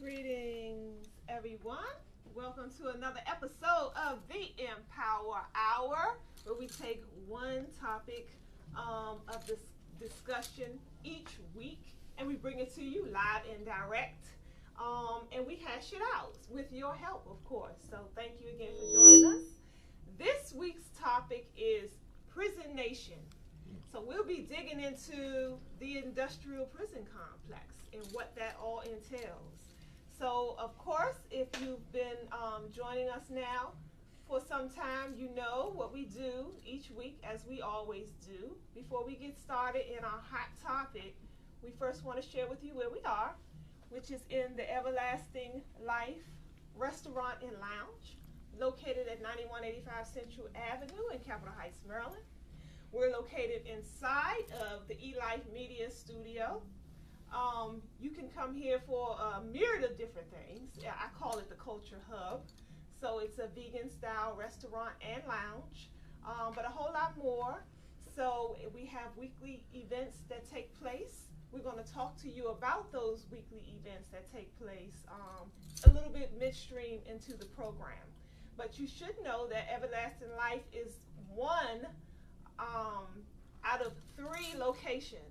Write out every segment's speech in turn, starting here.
Greetings, everyone. Welcome to another episode of the Empower Hour, where we take one topic of this discussion each week and we bring it to you live and direct. And we hash it out with your help, of course. So, thank you again for joining us. This week's topic is Prison Nation. So, we'll be digging into the industrial prison complex and what that all entails. So, of course, if you've been joining us now for some time, you know what we do each week, as we always do. Before we get started in our hot topic, we first want to share with you where we are, which is in the Everlasting Life Restaurant and Lounge, located at 9185 Central Avenue in Capitol Heights, Maryland. We're located inside of the eLife Media Studio. You can come here for a myriad of different things. I call it the Culture Hub. So it's a vegan style restaurant and lounge, but a whole lot more. So we have weekly events that take place. We're going to talk to you about those weekly events that take place a little bit midstream into the program. But you should know that Everlasting Life is one out of 3 locations.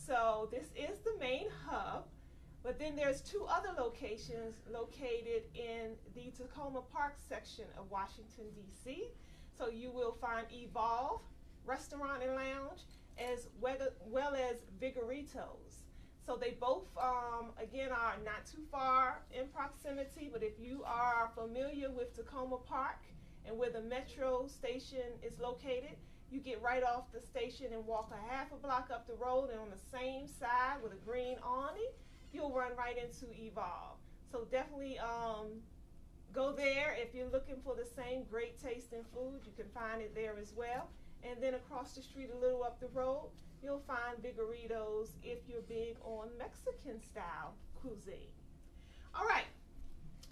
So this is the main hub, but then there's 2 other locations located in the Tacoma Park section of Washington, D.C. So you will find Evolve Restaurant and Lounge as well as Vigoritos. So they both, again, are not too far in proximity, but if you are familiar with Tacoma Park and where the metro station is located, you get right off the station and walk a half a block up the road, and on the same side with a green awning, you'll run right into Evolve. So definitely go there. If you're looking for the same great tasting food, you can find it there as well. And then across the street, a little up the road, you'll find Vigoritos if you're big on Mexican style cuisine. All right,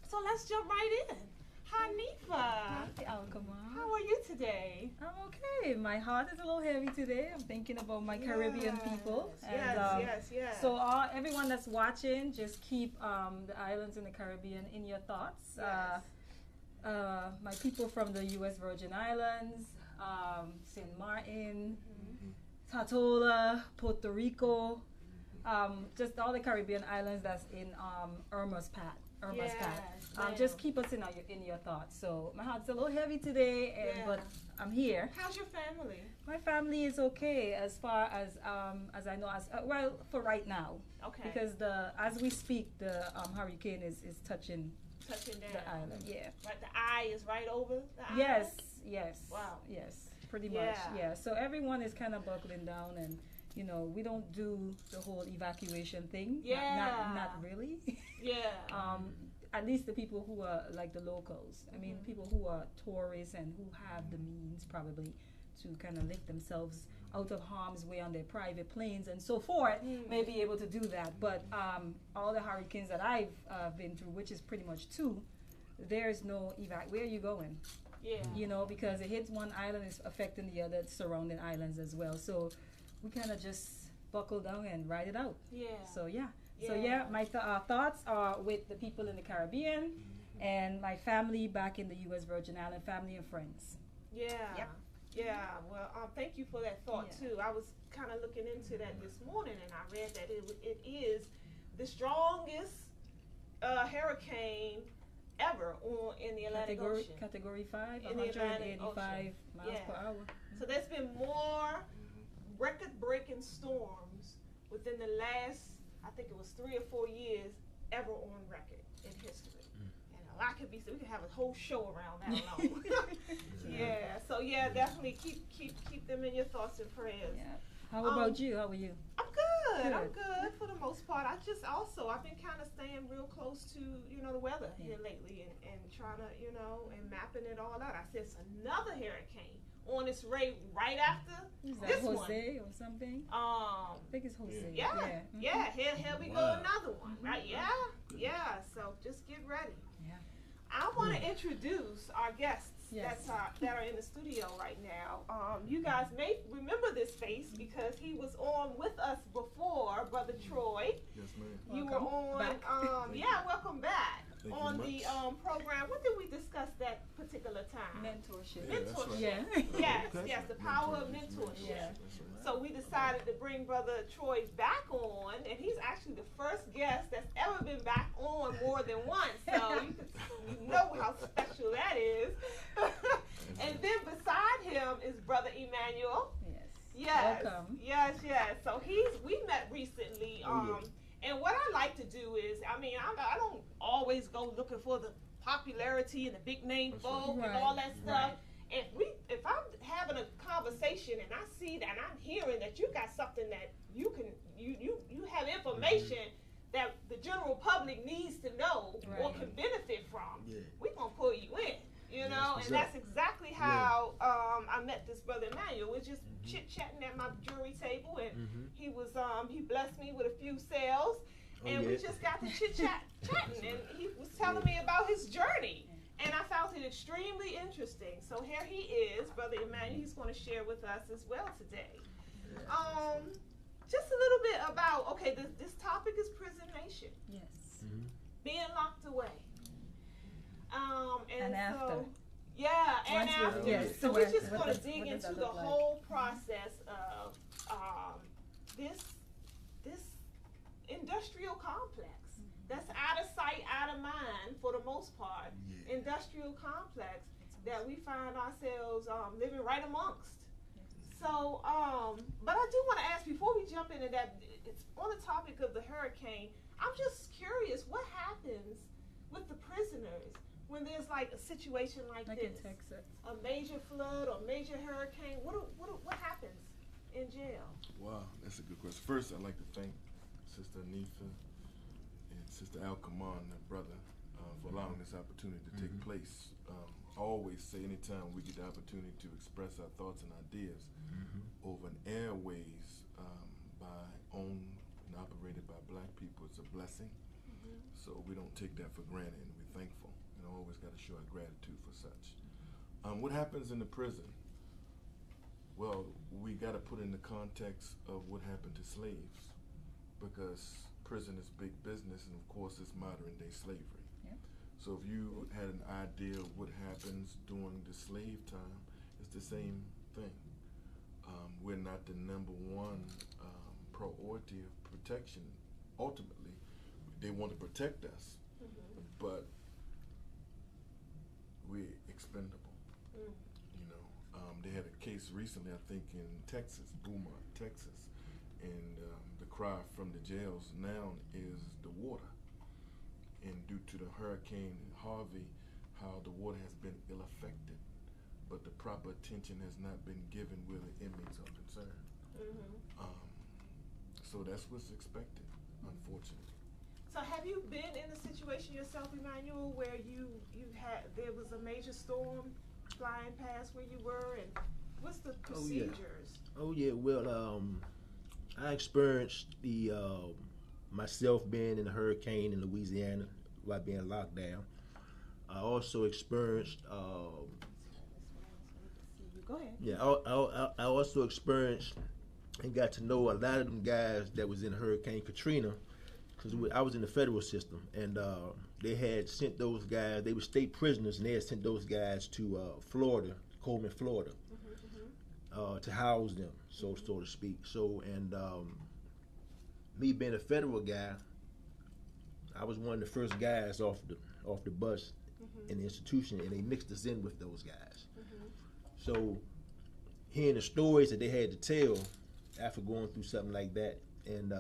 so let's jump right in. Hanifa, Hi, Alkama. how are you today? I'm okay. My heart is a little heavy today. I'm thinking about my Caribbean people. And, Yes. So everyone that's watching, just keep the islands in the Caribbean in your thoughts. Yes. My people from the U.S. Virgin Islands, St. Martin, Tatola, Puerto Rico, just all the Caribbean islands that's in Irma's Path. Just keep us in your thoughts. So my heart's a little heavy today, but I'm here. How's your family? My family is okay as far as I know. Well, for right now. Okay. Because as we speak, the hurricane is touching down the island. Yeah. Right, the eye is right over the island? Yes. Wow. Yes. Pretty much. Yeah. So everyone is kind of buckling down, and we don't do the whole evacuation thing. Yeah. Not really. Yeah. At least the people who are like the locals. I mean, people who are tourists and who have the means probably to kind of lift themselves out of harm's way on their private planes and so forth may be able to do that. But all the hurricanes that I've been through, which is pretty much 2, there's no evac. Where are you going? Yeah. Because it hits one island, it's affecting the other surrounding islands as well. So we kind of just buckle down and ride it out. Yeah. So my thoughts are with the people in the Caribbean and my family back in the U.S. Virgin Island, family and friends. Yeah. Yep. Yeah. Well, thank you for that thought too. I was kind of looking into that this morning, and I read that it is the strongest hurricane ever in the Atlantic Ocean. Category 5, in the Atlantic 185 Ocean. miles per hour. So there's been more record-breaking storms within the last, I think it was 3 or 4 years, ever on record in history. And a lot could be said. We could have a whole show around that alone. So definitely keep them in your thoughts and prayers. Yeah. How about you? How are you? I'm good. I'm good for the most part. I've been kind of staying real close to, the weather here lately and trying to, and mapping it all out. I said it's another hurricane on its way right after Is that this Jose or something? I think it's Jose. Here we go, another one, right? Yeah. So just get ready. Yeah. I want to introduce our guests that are in the studio right now. You guys may remember this face because he was on with us before, but Brother Troy. Yes, ma'am. You were on, back. welcome back. Thank you On much. the program. What did we discuss that particular time? Mentorship. Yeah, that's right. Yeah. Yes, Okay. yes, the power of mentorship. Yeah. That's right. So we decided to bring Brother Troy back on, and he's actually the first guest that's ever been back on more than once. So you know how special that is. And then beside him is Brother Emmanuel. Yes. Yes. Welcome. Yes, yes. So we met recently. And what I like to do is, I don't always go looking for the popularity and the big name That's folk right. and all that stuff. Right. If I'm having a conversation and I see that and I'm hearing that you got something that you have information that the general public needs to know or Right. can benefit from, Yeah. we're gonna pull you in. You Yes, know, what's and that's up? exactly how I met this brother Emmanuel. We're just chit chatting at my jewelry table, and he was he blessed me with a few sales, and we yeah. just got to chatting, and he was telling me about his journey, and I found it extremely interesting. So here he is, Brother Emmanuel. He's going to share with us as well today. Just a little bit about this topic is prison nation, Yes. being locked away. And after. Yeah, and Once we- after. yes, So what- we're just what going to does- dig what does into that the look like? whole process of this industrial complex that's out of sight, out of mind for the most part. Yeah. Industrial complex that we find ourselves living right amongst. So, but I do want to ask before we jump into that. It's on the topic of the hurricane. I'm just curious, what happens with the prisoners when there's like a situation like Like in this, Texas. a major flood or major hurricane? What happens in jail? Wow, that's a good question. First, I'd like to thank Sister Anitha and Sister Al-Kaman, their brother, for allowing this opportunity to take place. I always say anytime we get the opportunity to express our thoughts and ideas over an airways owned and operated by black people, it's a blessing. So we don't take that for granted, and we're thankful, and always got to show our gratitude for such. What happens in the prison? Well, we got to put in the context of what happened to slaves, because prison is big business, and of course it's modern day slavery. Yep. So if you had an idea of what happens during the slave time, it's the same thing. We're not the number one priority of protection. Ultimately, they want to protect us, but we're expendable. You know, they had a case recently, I think, in Texas, Beaumont, Texas, and the cry from the jails now is the water. And due to the Hurricane Harvey, how the water has been ill-affected, but the proper attention has not been given where the inmates are concerned. So that's what's expected, unfortunately. So have you been in a situation yourself, Emmanuel, where there was a major storm flying past where you were, and what's the procedures? Oh yeah. Well, I experienced the myself being in a hurricane in Louisiana while being locked down. I also experienced. Go ahead. Yeah, I also experienced and got to know a lot of them guys that was in Hurricane Katrina, because I was in the federal system, and they had sent those guys. They were state prisoners, and they had sent those guys to Florida, Coleman, Florida, to house them, so to speak. So, and me being a federal guy, I was one of the first guys off the bus in the institution, and they mixed us in with those guys. So, hearing the stories that they had to tell after going through something like that, and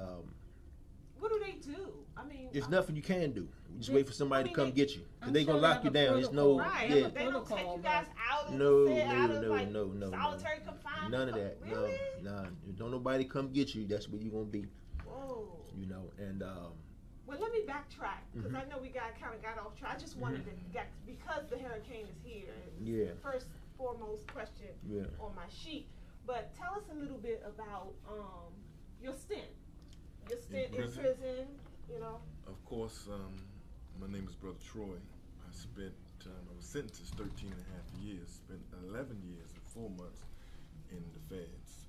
What do they do? I mean, there's nothing you can do. Just wait for somebody to come get you. 'Cause I'm they sure gonna they lock have you a down. There's no, right? yeah, But they don't take protocol, you guys but- out and No, sit out of no, like no, no. solitary confinement. none of that. Really? No, don't nobody come get you. That's where you gonna be. Whoa. You know, and Well, let me backtrack because I know we kind of got off track. I just wanted to get, because the hurricane is here. Yeah. First foremost question Yeah. on my sheet, but tell us a little bit about your stint. Your stint in prison? prison. You know. Of course, my name is Brother Troy. I spent, I was sentenced to 13 and a half years, spent 11 years and 4 months in the feds.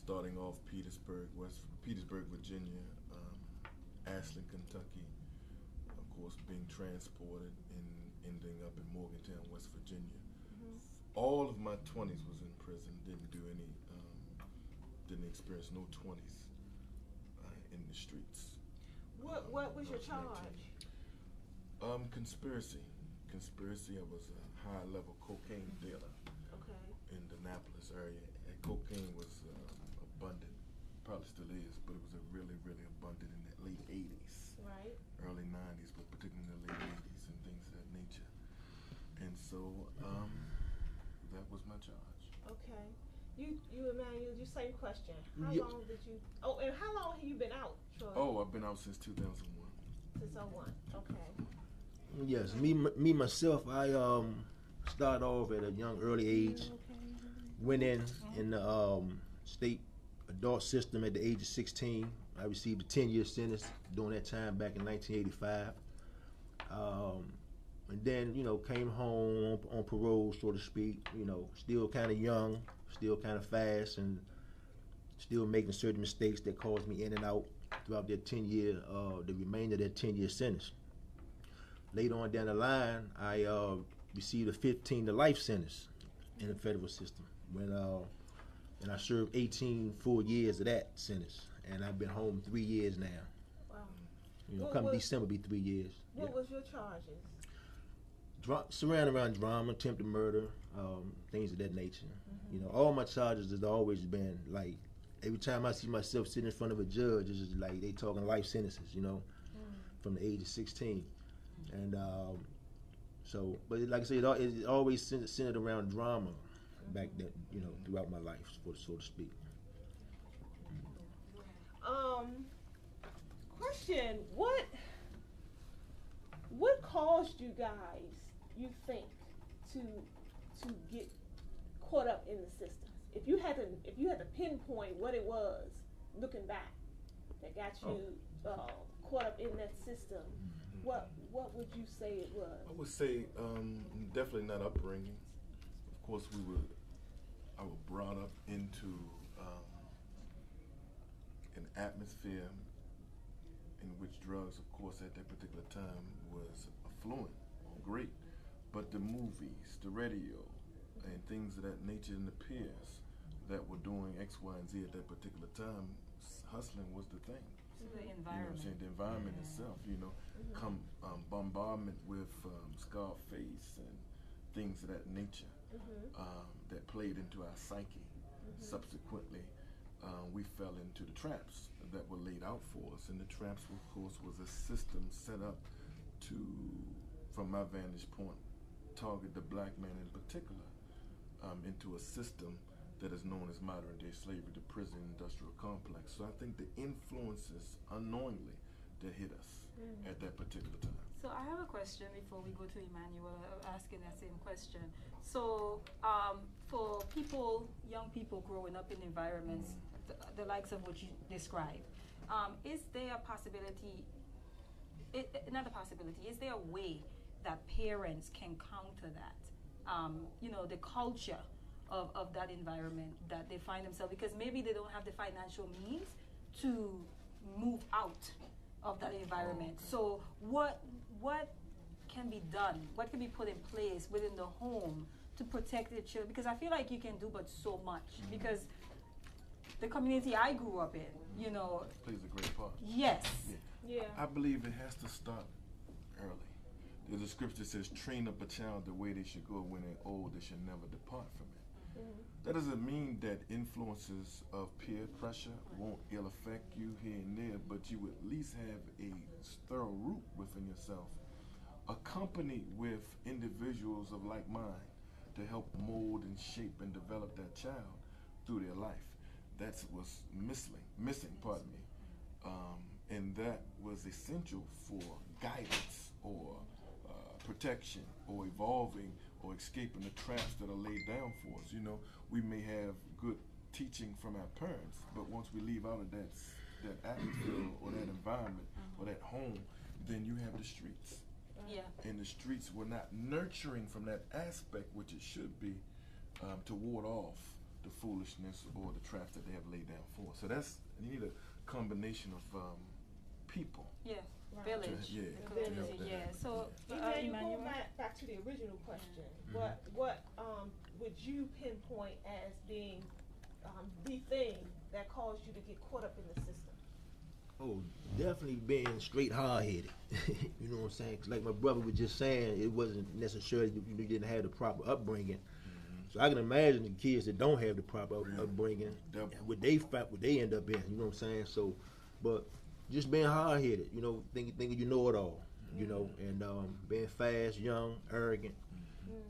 starting off Petersburg, Virginia, Ashland, Kentucky, of course being transported and ending up in Morgantown, West Virginia. All of my 20s was in prison. Didn't experience no 20s in the streets. What was your charge? Conspiracy. I was a high-level cocaine dealer Okay. in the Annapolis area. And cocaine was abundant, probably still is, but it was really abundant in the late 80s, Right. early 90s, but particularly in the late 80s and things of that nature. And so that was my charge. Okay. You Emmanuel, you same question. How Yeah. long did you? Oh, and how long have you been out, Troy? Oh, I've been out since 2001. Since 01. Okay. Yes, me myself, I started off at a young early age. Went in the state adult system at the age of 16. I received a 10-year sentence during that time back in 1985. And then, came home on parole, so to speak, still kind of young, still kind of fast, and still making certain mistakes that caused me in and out throughout that the remainder of that 10-year sentence. Later on down the line, I received a 15 to life sentence in the federal system. And I served 18 full years of that sentence, and I've been home 3 years now. Wow. Come December be 3 years. What was your charges? Surrounding around drama, attempted murder, things of that nature. All my charges has always been like, every time I see myself sitting in front of a judge, it's just like they talking life sentences, from the age of 16. And but like I said, it always centered around drama back then, throughout my life, so to speak. Question: What caused you guys, you think, to get caught up in the system? If you had to pinpoint what it was, looking back, that got you caught up in that system, what would you say it was? I would say definitely not upbringing. Of course, I was brought up into an atmosphere in which drugs, of course, at that particular time was affluent, great. But the movies, the radio, and things of that nature, and the peers that were doing X, Y, and Z at that particular time, hustling was the thing. The You know what I'm environment. saying? The environment itself, come bombardment with Scarface and things of that nature that played into our psyche. Subsequently, we fell into the traps that were laid out for us, and the traps, of course, was a system set up to, from my vantage point, target the black man in particular into a system that is known as modern day slavery, the prison industrial complex. So I think the influences unknowingly that hit us at that particular time. So I have a question before we go to Emmanuel, asking that same question. So for young people growing up in environments, the likes of what you described, is there a possibility, is there a way that parents can counter that? The culture of that environment that they find themselves, because maybe they don't have the financial means to move out of that environment. So what can be done? What can be put in place within the home to protect the children? Because I feel like you can do but so much. Because the community I grew up in, Plays a great part. yes. Yeah. I believe it has to start early. There's a scripture that says, train up a child the way they should go. When they're old, they should never depart from it. That doesn't mean that influences of peer pressure won't ill affect you here and there, but you would at least have a thorough root within yourself, accompanied with individuals of like mind to help mold and shape and develop that child through their life. That's what's missing, pardon me. And that was essential for guidance or protection or evolving or escaping the traps that are laid down for us. We may have good teaching from our parents, but once we leave out of that atmosphere or that environment or that home, then you have the streets. Yeah. And the streets were not nurturing from that aspect, which it should be, to ward off the foolishness or the traps that they have laid down for. So you need a combination of people. Yeah. Right. Village. Yeah. The community, Yeah. yeah. So, Emmanuel, going back to the original question, what would you pinpoint as being the thing that caused you to get caught up in the system? Oh, definitely being straight hard-headed. You know what I'm saying? 'Cause like my brother was just saying, it wasn't necessarily you didn't have the proper upbringing. So I can imagine the kids that don't have the proper upbringing, what they end up in. You know what I'm saying? So, but just being hard-headed, you know, thinking you know it all, you know, and being fast, young, arrogant,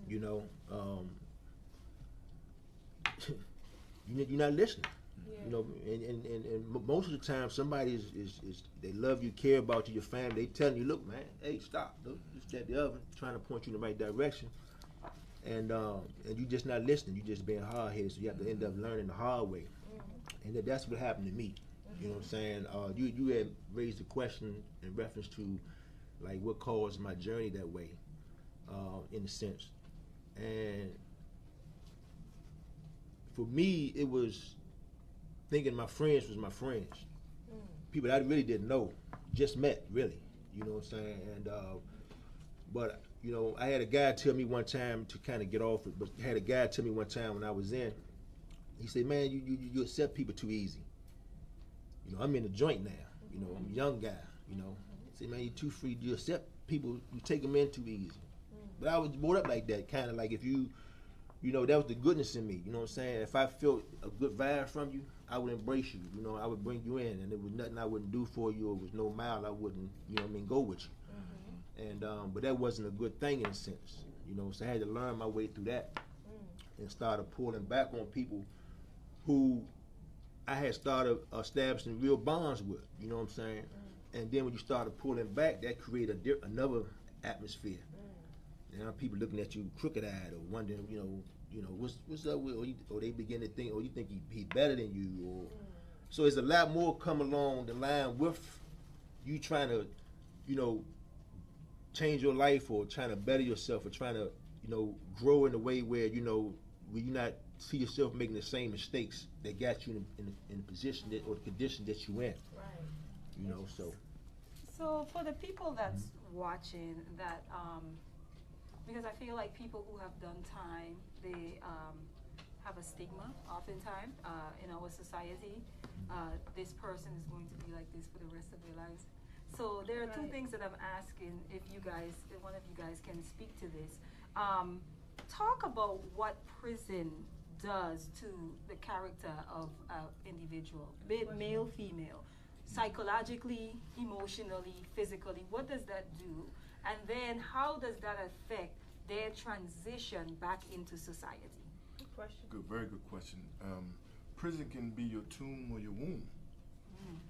you know, you're not listening. Yeah. You know, and most of the time, somebody is they love you, care about you, your family. They telling you, look, man, hey, stop, look, this, that, the other, trying to point you in the right direction, and you just not listening. You just being hard headed, so you have to end up learning the hard way, and that's what happened to me. You know what I'm saying? You had raised a question in reference to like what caused my journey that way, in a sense, and for me, it was thinking my friends was my friends. People I really didn't know, just met, really. You know what I'm saying? And but you know, I had a guy tell me one time to kind of get off it. But had a guy tell me one time when I was in, he said, "Man, you accept people too easy. You know, I'm in the joint now. You know, I'm a young guy. You know, he said, man, you're too free. You accept people. You take them in too easy." But I was brought up like that, kind of like if you know, that was the goodness in me. You know what I'm saying? If I felt a good vibe from you, I would embrace you. You know, I would bring you in, and there was nothing I wouldn't do for you. Or was no mile I wouldn't, you know what I mean, go with you. And but that wasn't a good thing in a sense. You know, so I had to learn my way through that, and started pulling back on people who I had started establishing real bonds with. You know what I'm saying? And then when you started pulling back, that created another atmosphere. Now people looking at you crooked-eyed or wondering, you know, what's up with, or they begin to think, oh, you think he better than you, or so it's a lot more come along the line with you trying to, you know, change your life or trying to better yourself or trying to, you know, grow in a way where you know where you not see yourself making the same mistakes that got you in the position that, or the condition that you in. Right. You know, so. So for the people that's watching that, because I feel like people who have done time, they have a stigma oftentimes in our society. This person is going to be like this for the rest of their lives. So there are two things that I'm asking if one of you guys can speak to this. Talk about what prison does to the character of an individual, be it male, female, psychologically, emotionally, physically. What does that do? And then how does that affect their transition back into society? Good question. Good, very good question. Prison can be your tomb or your womb,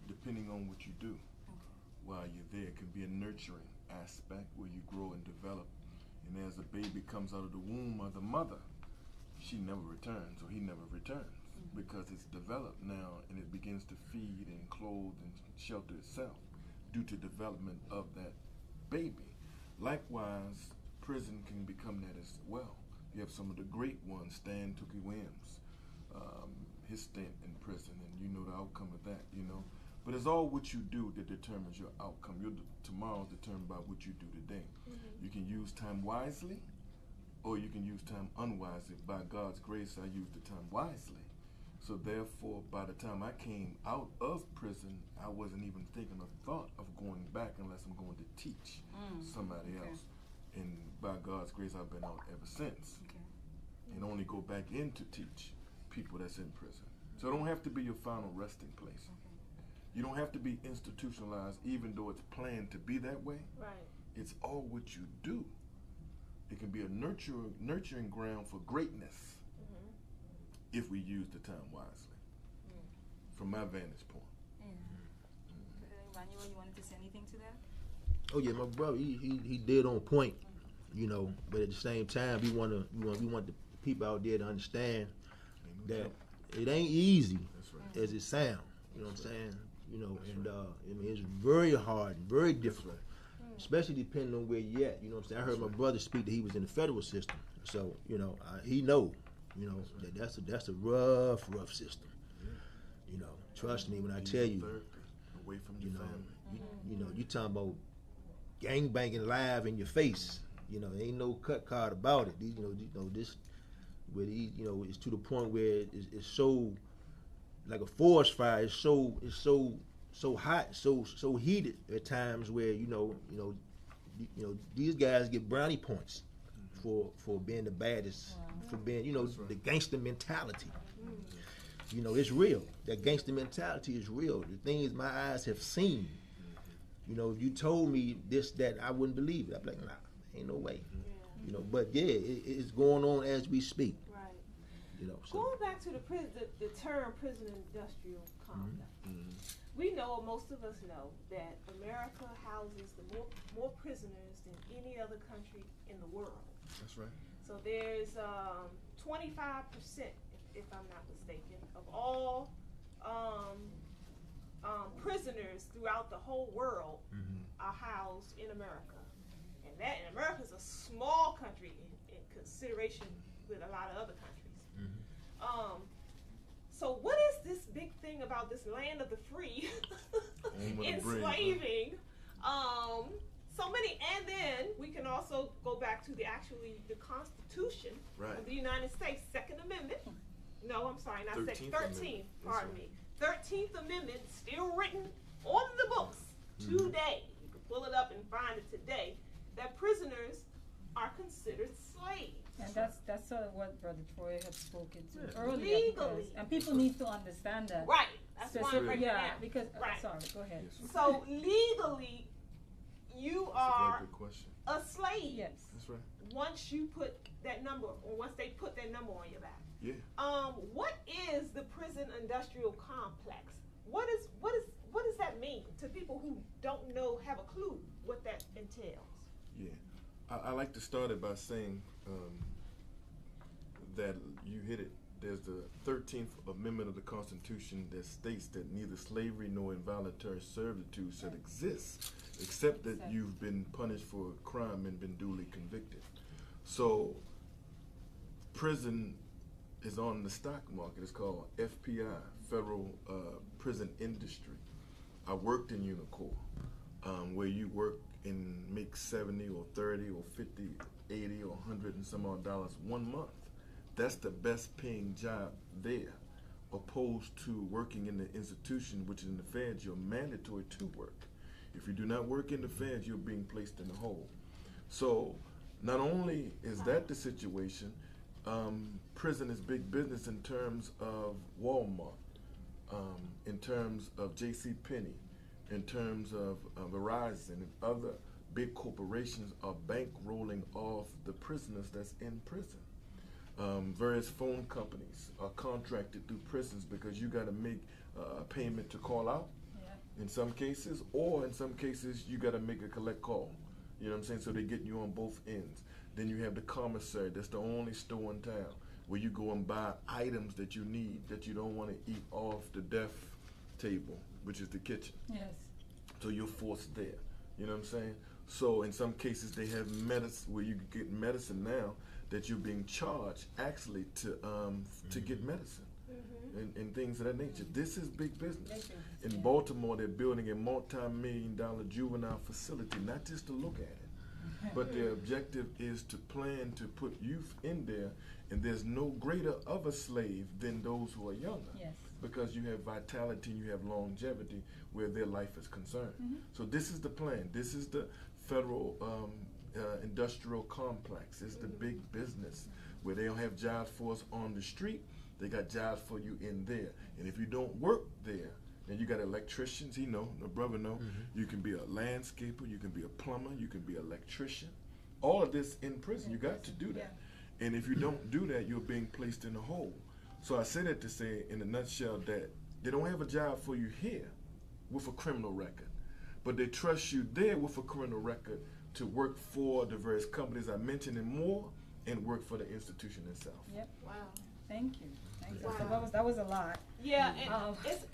depending on what you do. While you're there, it can be a nurturing aspect where you grow and develop. And as a baby comes out of the womb of the mother, she never returns, or he never returns, because it's developed now and it begins to feed and clothe and shelter itself due to development of that baby. Likewise, prison can become that as well. You have some of the great ones, Stan Tookie Williams, his stint in prison, and you know the outcome of that, you know. But it's all what you do that determines your outcome. Tomorrow's determined by what you do today. You can use time wisely, or you can use time unwisely. By God's grace, I used the time wisely. So therefore, by the time I came out of prison, I wasn't even thinking of thought of going back unless I'm going to teach somebody else. And by God's grace, I've been out ever since. And only go back in to teach people that's in prison. So it don't have to be your final resting place. You don't have to be institutionalized, even though it's planned to be that way. Right. It's all what you do. It can be a nurturing ground for greatness if we use the time wisely, from my vantage point. Emmanuel, you wanted to say anything to that? Oh yeah, my brother, he did on point, you know. But at the same time, we want the people out there to understand that it ain't easy as it sounds. You know what I'm saying? You know, and I mean, it's very hard, very difficult, especially depending on where you at. You know what I'm saying? I heard my brother speak that he was in the federal system, so you know he know. You know, that's a rough system. You know, trust me when I tell you. Therapy, away from your You know, family. you know, you talking about gang banging live in your face. You know, there ain't no cut card about it. You know this, where these, you know, it's to the point where it's so like a forest fire. It's so hot, so heated at times where you know these guys get brownie points for being the baddest, for being the gangster mentality. You know, it's real. That gangster mentality is real. The things my eyes have seen. You know, if you told me this, that, I wouldn't believe it. I'd be like, nah, ain't no way. You know, but yeah, it's going on as we speak. Right. You know, so. Going back to the term prison industrial complex, we know, most of us know, that America houses more prisoners than any other country in the world. That's right. So there's 25%, if I'm not mistaken, of all prisoners throughout the whole world are housed in America. And America is a small country in consideration with a lot of other countries. So what is this big thing about this land of the free enslaving so many? And then we can also go back to the Constitution of the United States, Second Amendment. No, I'm sorry, not 13th, pardon me. 13th Amendment, still written on the books today. You can pull it up and find it today, that prisoners are considered slaves. And that's sort of what Brother Troy had spoken to earlier. Legally. Because, and people need to understand that. Right. That's why I'm bringing it yeah, out. because Right. Sorry, go ahead. Yes. So legally, you That's a are very good question. a slave. Yes. That's right. Once you put that number, or once they put that number on your back. Yeah. What is the prison industrial complex? What does that mean to people who don't know, have a clue what that entails? Yeah. I like to start it by saying that you hit it. There's the 13th Amendment of the Constitution that states that neither slavery nor involuntary servitude should exist, except that you've been punished for a crime and been duly convicted. So, prison is on the stock market. It's called FPI, Federal Prison Industry. I worked in Unicor, where you work and make 70 or 30 or 50, 80 or 100 and some odd dollars 1 month. That's the best paying job there, opposed to working in the institution, which is in the feds. You're mandatory to work. If you do not work in the feds, you're being placed in the hole. So not only is that the situation, prison is big business in terms of Walmart, in terms of JCPenney, in terms of Verizon and other big corporations are bankrolling off the prisoners that's in prison. Various phone companies are contracted through prisons because you got to make a payment to call out in some cases, or in some cases you got to make a collect call. You know what I'm saying? So they're getting you on both ends. Then you have the commissary. That's the only store in town where you go and buy items that you need, that you don't want to eat off the death table, which is the kitchen. Yes. So you're forced there. You know what I'm saying? So in some cases they have medicine where you can get medicine now that you're being charged actually to get medicine and things of that nature. This is big business. In Baltimore, they're building a multi-million-dollar juvenile facility, not just to look at it, but their objective is to plan to put youth in there, and there's no greater of a slave than those who are younger. Yes. Because you have vitality, you have longevity where their life is concerned. So this is the plan. This is the federal industrial complex. It's the big business where they don't have jobs for us on the street. They got jobs for you in there. And if you don't work there, then you got electricians. He know, the brother know. You can be a landscaper. You can be a plumber. You can be an electrician. All of this in prison. You got to do that. And if you don't do that, you're being placed in a hole. So I say that to say, in a nutshell, that they don't have a job for you here with a criminal record, but they trust you there with a criminal record to work for the various companies I mentioned and more, and work for the institution itself. Yep. Wow. Thank you. Thank you. Wow. So that was a lot. Yeah, and it's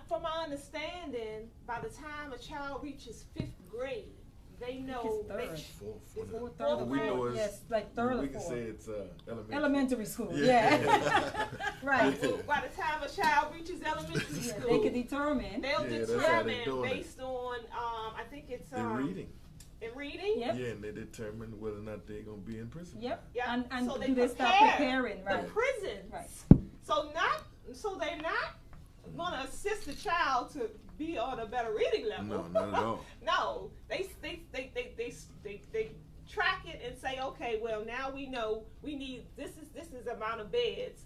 from my understanding, by the time a child reaches 5th grade, they know It's third. Fourth, It's one the of- fourth Well, we grade? know it's, Yes, like third we or can fourth. say it's Elementary school. Yeah. Yeah. Right. Well, by the time a child reaches elementary Yeah, school, they can determine. Yeah, they'll that's how they determine doing it. based on I think it's In reading. in reading. Yep. Yeah, and they determine whether or not they're gonna be in prison. Yep. Yeah. And So they do they start prepare preparing? the Right. prisons. Right. So they're not gonna assist the child to be on a better reading level. No, not at all. No, they track it and say, okay, well now we know we need this is amount of beds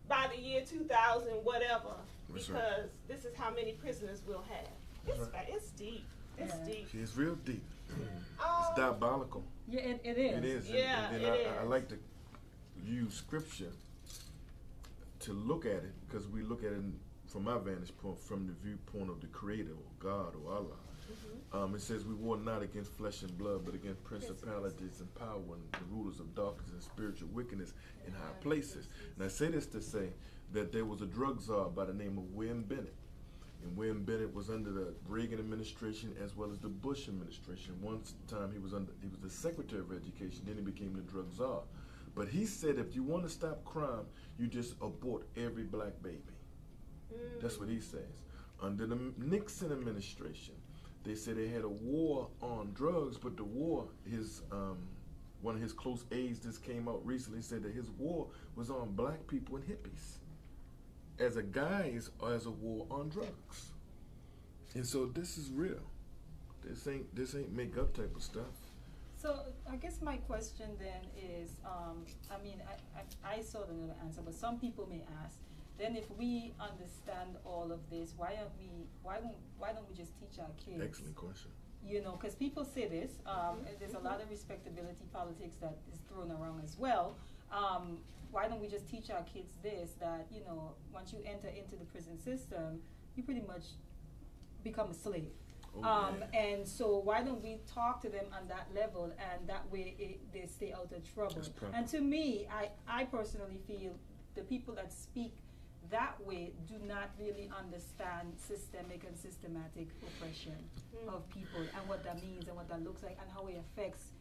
by the year 2000 whatever, That's because right. this is how many prisoners we'll have. That's It's deep. It's Yeah. deep. It's real deep. It's diabolical. Yeah, it is. It is. Yeah, and it I is. like to use scripture to look at it, because we look at it from my vantage point, from the viewpoint of the Creator, or God, or Allah. It says we war not against flesh and blood, but against principalities and power and the rulers of darkness and spiritual wickedness in high places. And I say this to say that there was a drug czar by the name of William Bennett. And William Bennett was under the Reagan administration as well as the Bush administration. One time he was the Secretary of Education, then he became the drug czar. But he said if you want to stop crime, you just abort every black baby. That's what he says. Under the Nixon administration, they said they had a war on drugs, but the war, one of his close aides just came out recently, said that his war was on black people and hippies as a guise or as a war on drugs. And so this is real. This ain't make up type of stuff. So I guess my question then is, I saw the answer, but some people may ask, then if we understand all of this, why don't we just teach our kids? Excellent question. You know, because people say this, there's a lot of respectability politics that is thrown around as well. Why don't we just teach our kids this, that, you know, once you enter into the prison system, you pretty much become a slave. Oh, yeah. And so why don't we talk to them on that level, and that way they stay out of trouble. That's proper. And to me, I personally feel the people that speak that way do not really understand systemic and systematic oppression of people, and what that means and what that looks like and how it affects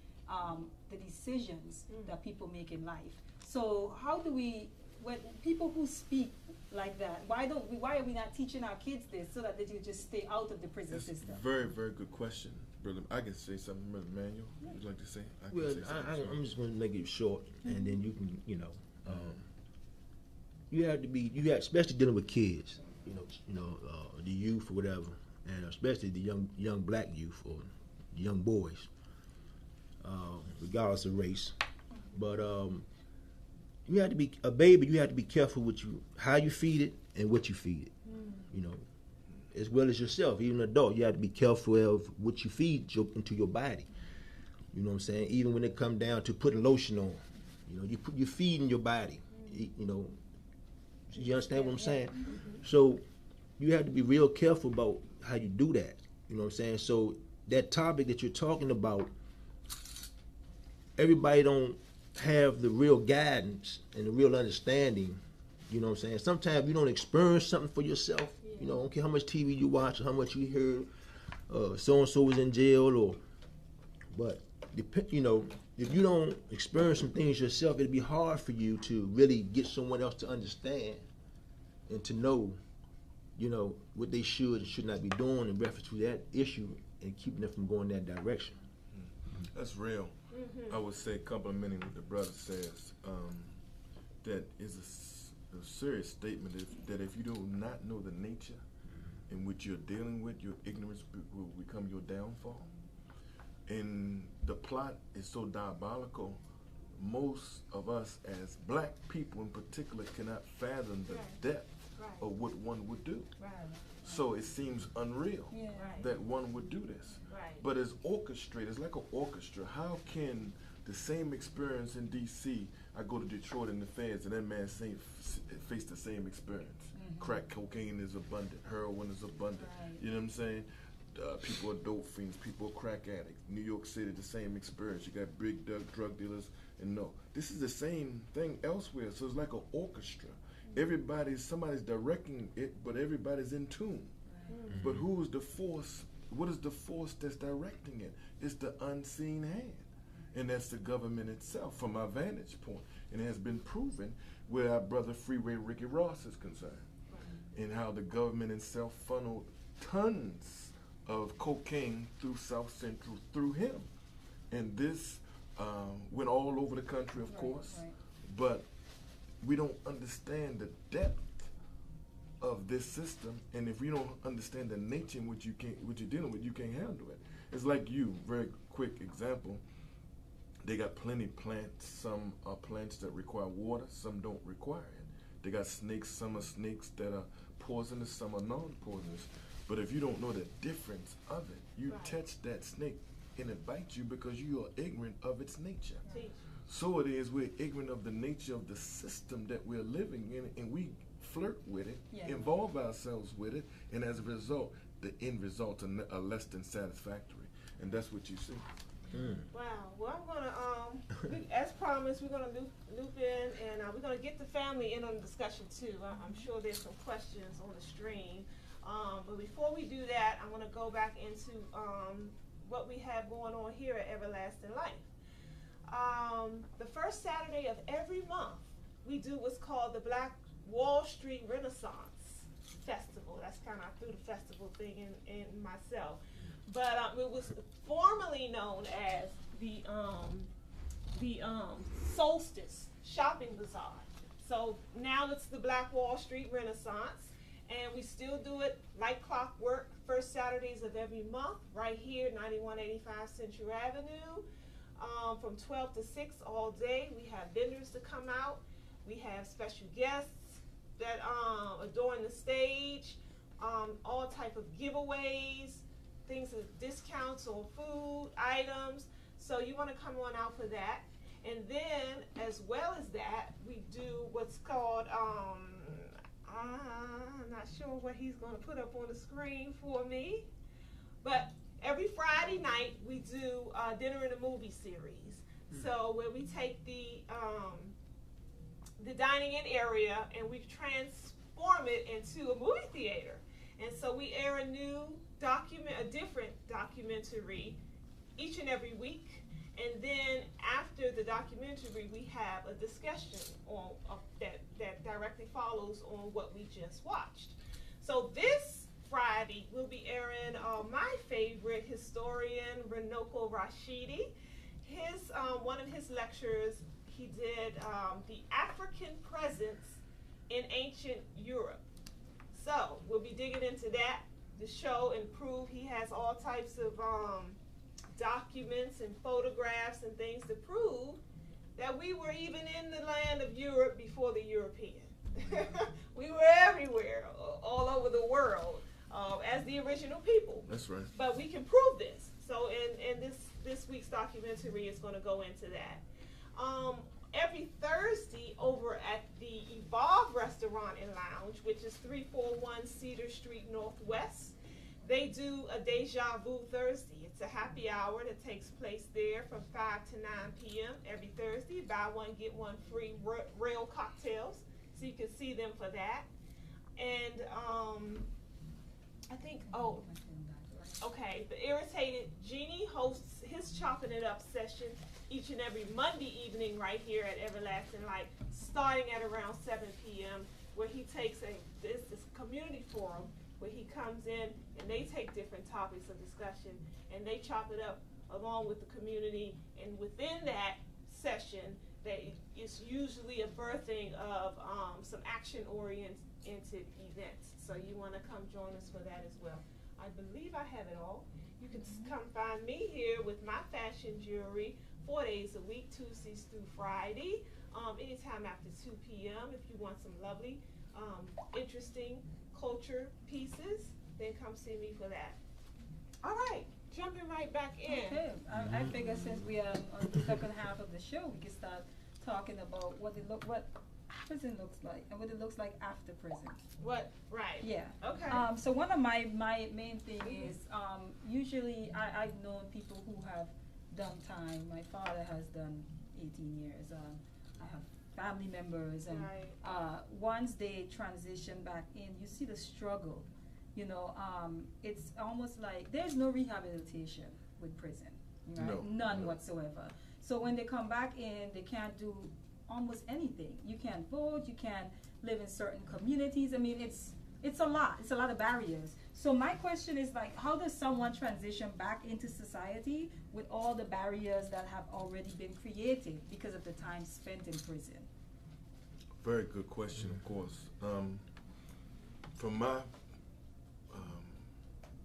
the decisions that people make in life. So how do we, when people who speak like that, why are we not teaching our kids this so that they can just stay out of the prison That's system? a very, very good question, brother. I can say something, Brother Manuel. Would you like to say? I can Well, say something. I'm just going to make it short, and then you can, you have to be, especially dealing with kids, the youth or whatever, and especially the young black youth or young boys, regardless of race. But you have to be a baby. You have to be careful with how you feed it and what you feed it. As well as yourself. Even an adult, you have to be careful of what you feed into your body. You know what I'm saying? Even when it comes down to putting lotion on, you're feeding your body. You understand what I'm saying? So you have to be real careful about how you do that. You know what I'm saying? So that topic that you're talking about, everybody don't have the real guidance and the real understanding. You know what I'm saying? Sometimes you don't experience something for yourself. I don't care how much TV you watch or how much you heard so-and-so was in jail, but if you don't experience some things yourself, it'd be hard for you to really get someone else to understand and to know, what they should and should not be doing in reference to that issue and keeping them from going that direction. That's real. I would say, complimenting what the brother says, that is a serious statement, that if you do not know the nature in which you're dealing with, your ignorance will become your downfall. And the plot is so diabolical, most of us as black people in particular cannot fathom the depth of what one would do. So it seems unreal that one would do this. But it's orchestrated. It's like an orchestra. How can the same experience in D.C., I go to Detroit in the feds, and that man face the same experience. Crack cocaine is abundant. Heroin is abundant. You know what I'm saying? People are dope fiends. People are crack addicts. New York City, the same experience. You got big drug dealers. And this is the same thing elsewhere. So it's like an orchestra. Somebody's directing it, but everybody's in tune. But who is the force what is the force that's directing it? It's the unseen hand, and that's the government itself from our vantage point. And it has been proven where our brother Freeway Ricky Ross is concerned, and how the government itself funneled tons of cocaine through South Central through him. And this went all over the country, of course, but we don't understand the depth of this system, and if we don't understand the nature in which what you're dealing with, you can't handle it. It's like you, very quick example, they got plenty plants. Some are plants that require water, some don't require it. They got snakes, some are snakes that are poisonous, some are non-poisonous. But if you don't know the difference of it, you touch that snake and it bites you because you are ignorant of its nature. Teach. So it is, we're ignorant of the nature of the system that we're living in, and we flirt with it, involve ourselves with it, and as a result, the end results are less than satisfactory. And that's what you see. Wow. Well, I'm gonna, as promised, we're gonna loop in, and we're gonna get the family in on the discussion too. I'm sure there's some questions on the stream. But before we do that, I'm gonna go back into what we have going on here at Everlasting Life. The first Saturday of every month, we do what's called the Black Wall Street Renaissance Festival. That's kind of, I threw the festival thing in myself. But it was formerly known as the Solstice Shopping Bazaar. So now it's the Black Wall Street Renaissance, and we still do it like clockwork, first Saturdays of every month, right here, 9185 Central Avenue, from 12 to 6 all day. We have vendors to come out. We have special guests that adorn the stage, all type of giveaways, things of discounts on food items. So you want to come on out for that. And then, as well as that, we do what's called, I'm not sure what he's going to put up on the screen for me, but every Friday night we do dinner in a movie series. So where we take the dining in area and we transform it into a movie theater. And so we air a different documentary each and every week. And then after the documentary, we have a discussion on that directly follows on what we just watched. So this Friday, we'll be airing my favorite historian, Runoko Rashidi. One of his lectures, he did the African presence in ancient Europe. So we'll be digging into that to show and prove he has all types of documents and photographs and things to prove that we were even in the land of Europe before the European. We were everywhere, all over the world, as the original people. That's right. But we can prove this. So, and this week's documentary is going to go into that. Every Thursday over at the Evolve Restaurant and Lounge, which is 341 Cedar Street Northwest, they do a Deja Vu Thursday. It's a happy hour that takes place there from 5 to 9 p.m. every Thursday. Buy one, get one free rail cocktails. So you can see them for that. And I think, okay, the Irritated Genie hosts his Chopping It Up session each and every Monday evening right here at Everlasting Light, starting at around 7 p.m., where he takes this community forum where he comes in and they take different topics of discussion and they chop it up along with the community. And within that session, it's usually a birthing of some action-oriented events. So you want to come join us for that as well. I believe I have it all. You can come find me here with my fashion jewelry 4 days a week, Tuesdays through Friday, anytime after 2 p.m. If you want some lovely, interesting culture pieces, then come see me for that. All right, jumping right back in. Okay, I figure since we are on the second half of the show, we can start talking about what prison looks like and what it looks like after prison. What? Right. Yeah. Okay. So one of my main thing is usually I've known people who have done time. My father has done 18 years. I have family members, and Right. Once they transition back in, you see the struggle It's almost like there's no rehabilitation with prison, right? No. None whatsoever. So when they come back in, they can't do almost anything. You can't vote, you can't live in certain communities. I mean, it's a lot. It's a lot of barriers. So my question is, like, how does someone transition back into society with all the barriers that have already been created because of the time spent in prison? Very good question, of course. From my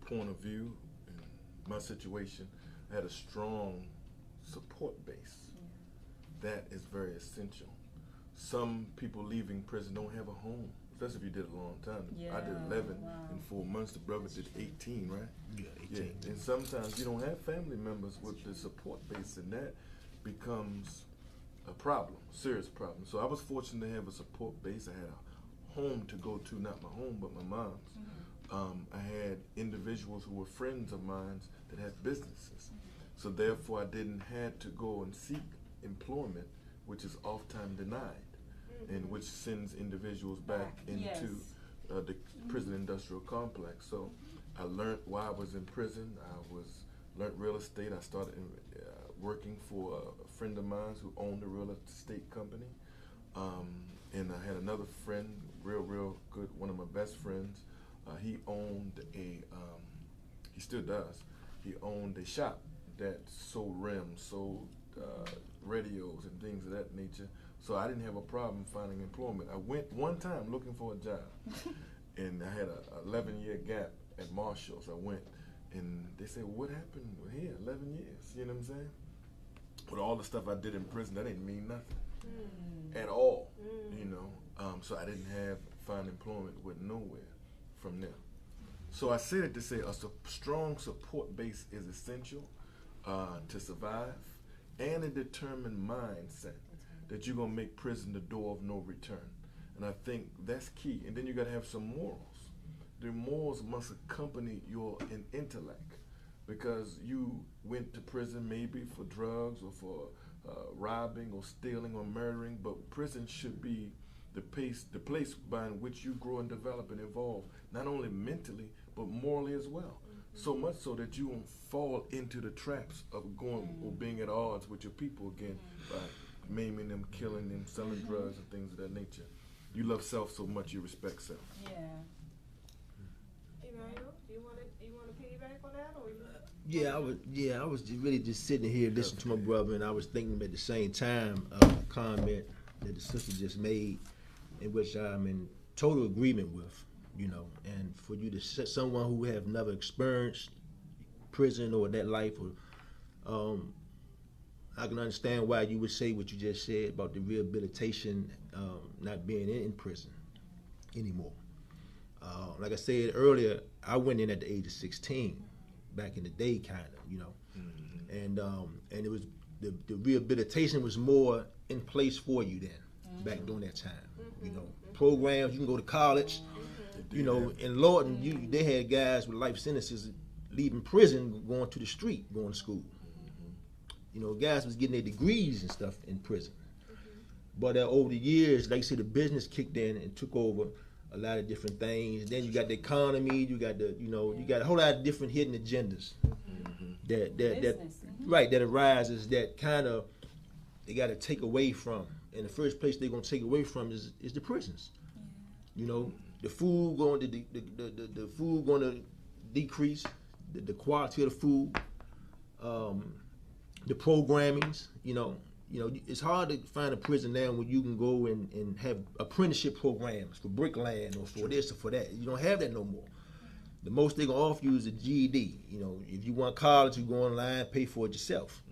point of view, in my situation, I had a strong support base. That is very essential. Some people leaving prison don't have a home, especially if you did a long time. I did 11 in 4 months. The brother did 18, right? Yeah, 18. Yeah. And sometimes you don't have family members with the support base, and that becomes a problem, serious problem. So I was fortunate to have a support base. I had a home to go to, not my home, but my mom's. I had individuals who were friends of mine that had businesses. So therefore I didn't have to go and seek employment, which is oftentimes denied, and which sends individuals back into the prison industrial complex. So I learned while I was in prison. Learned real estate. I started working for a friend of mine who owned a real estate company, and I had another friend, real good, one of my best friends. He owned he still does. He owned a shop that sold rims, sold radios and things of that nature. So I didn't have a problem finding employment. I went one time looking for a job, and I had a 11-year gap at Marshall's. I went, and they said, well, what happened here? 11 years, you know what I'm saying? With all the stuff I did in prison, that didn't mean nothing at all, you know. So I didn't find employment with nowhere from there. So I said it to say a strong support base is essential to survive, and a determined mindset that you're gonna make prison the door of no return. And I think that's key. And then you gotta have some morals. The morals must accompany your intellect, because you went to prison maybe for drugs or for robbing or stealing or murdering, but prison should be the place by which you grow and develop and evolve, not only mentally, but morally as well. So much so that you won't fall into the traps of going or being at odds with your people again by maiming them, killing them, selling drugs and things of that nature. You love self so much, you respect self. Yeah. Emmanuel, do you want to piggyback on that, or you? I was really just sitting here listening to my brother, and I was thinking at the same time of a comment that the sister just made, in which I'm in total agreement with, you know. And for you to someone who have never experienced prison or that life, or I can understand why you would say what you just said about the rehabilitation not being in prison anymore. Like I said earlier, I went in at the age of 16, back in the day, kind of, you know, and it was the rehabilitation was more in place for you then, back during that time, you know, programs. You can go to college, you know, in Lawton, they had guys with life sentences leaving prison, going to the street, going to school. You know, guys was getting their degrees and stuff in prison. But over the years, like you said, the business kicked in and took over a lot of different things. Then you got the economy, you got you got a whole lot of different hidden agendas that arises that kind of they got to take away from. And the first place they're gonna take away from is the prisons. You know, the food going to the food going to decrease, the quality of the food, the programmings. You know, it's hard to find a prison now where you can go and have apprenticeship programs for bricklaying or for this or for that. You don't have that no more. The most they're gonna offer you is a GED. You know, if you want college, you go online, pay for it yourself.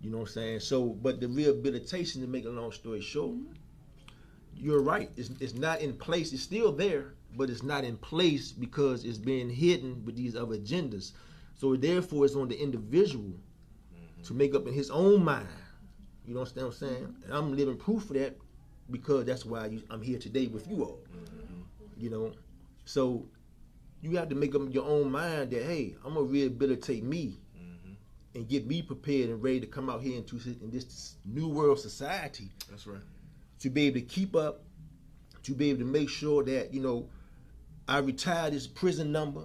You know what I'm saying? So, but the rehabilitation, to make a long story short, you're right. It's not in place. It's still there, but it's not in place because it's being hidden with these other agendas. So therefore, it's on the individual to make up in his own mind. You know what I'm saying? And I'm living proof of that because that's why I'm here today with you all. You know, so you have to make up your own mind that, hey, I'm gonna rehabilitate me and get me prepared and ready to come out here in this new world society. That's right. To be able to keep up, to be able to make sure that, you know, I retire this prison number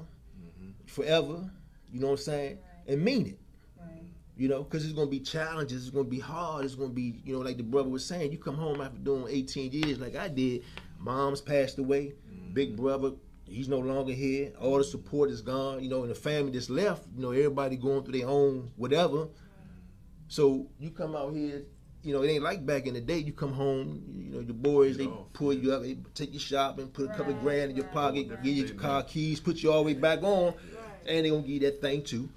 forever. You know what I'm saying? Right. And mean it. Right. You know, because it's going to be challenges. It's going to be hard. It's going to be, you know, like the brother was saying, you come home after doing 18 years like I did. Mom's passed away. Big brother, he's no longer here. All the support is gone. You know, and the family that's left, you know, everybody going through their own whatever. So you come out here, you know, it ain't like back in the day. You come home, you know, your boys, they pull you up, they take you shopping, put a couple of grand in your pocket, give you your car keys, put you all the way back on, and they going to give you that thing too.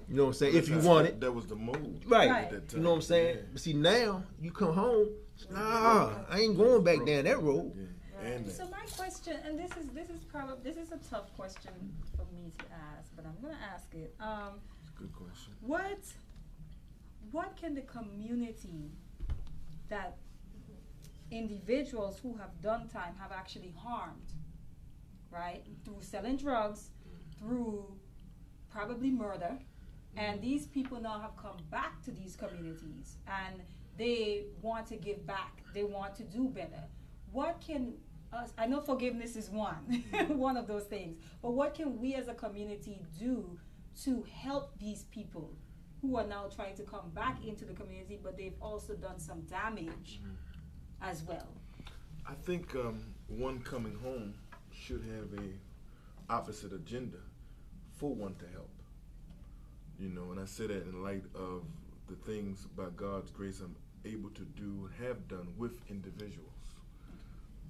You know what I'm saying? If you want it. That was the mode. Right. Right. At that You know what I'm saying? time. But see, now you come home, nah, I ain't going back down that road. Yeah. And So my question, and this is a tough question for me to ask, but I'm gonna ask it. good question. What can the community, that individuals who have done time have actually harmed, right? Through selling drugs, through probably murder, and these people now have come back to these communities and they want to give back. They want to do better. What can us, I know forgiveness is one of those things, but what can we as a community do to help these people who are now trying to come back into the community, but they've also done some damage as well? I think one coming home should have a opposite agenda for one to help. You know, and I say that in light of the things by God's grace I'm able to do, have done with individuals.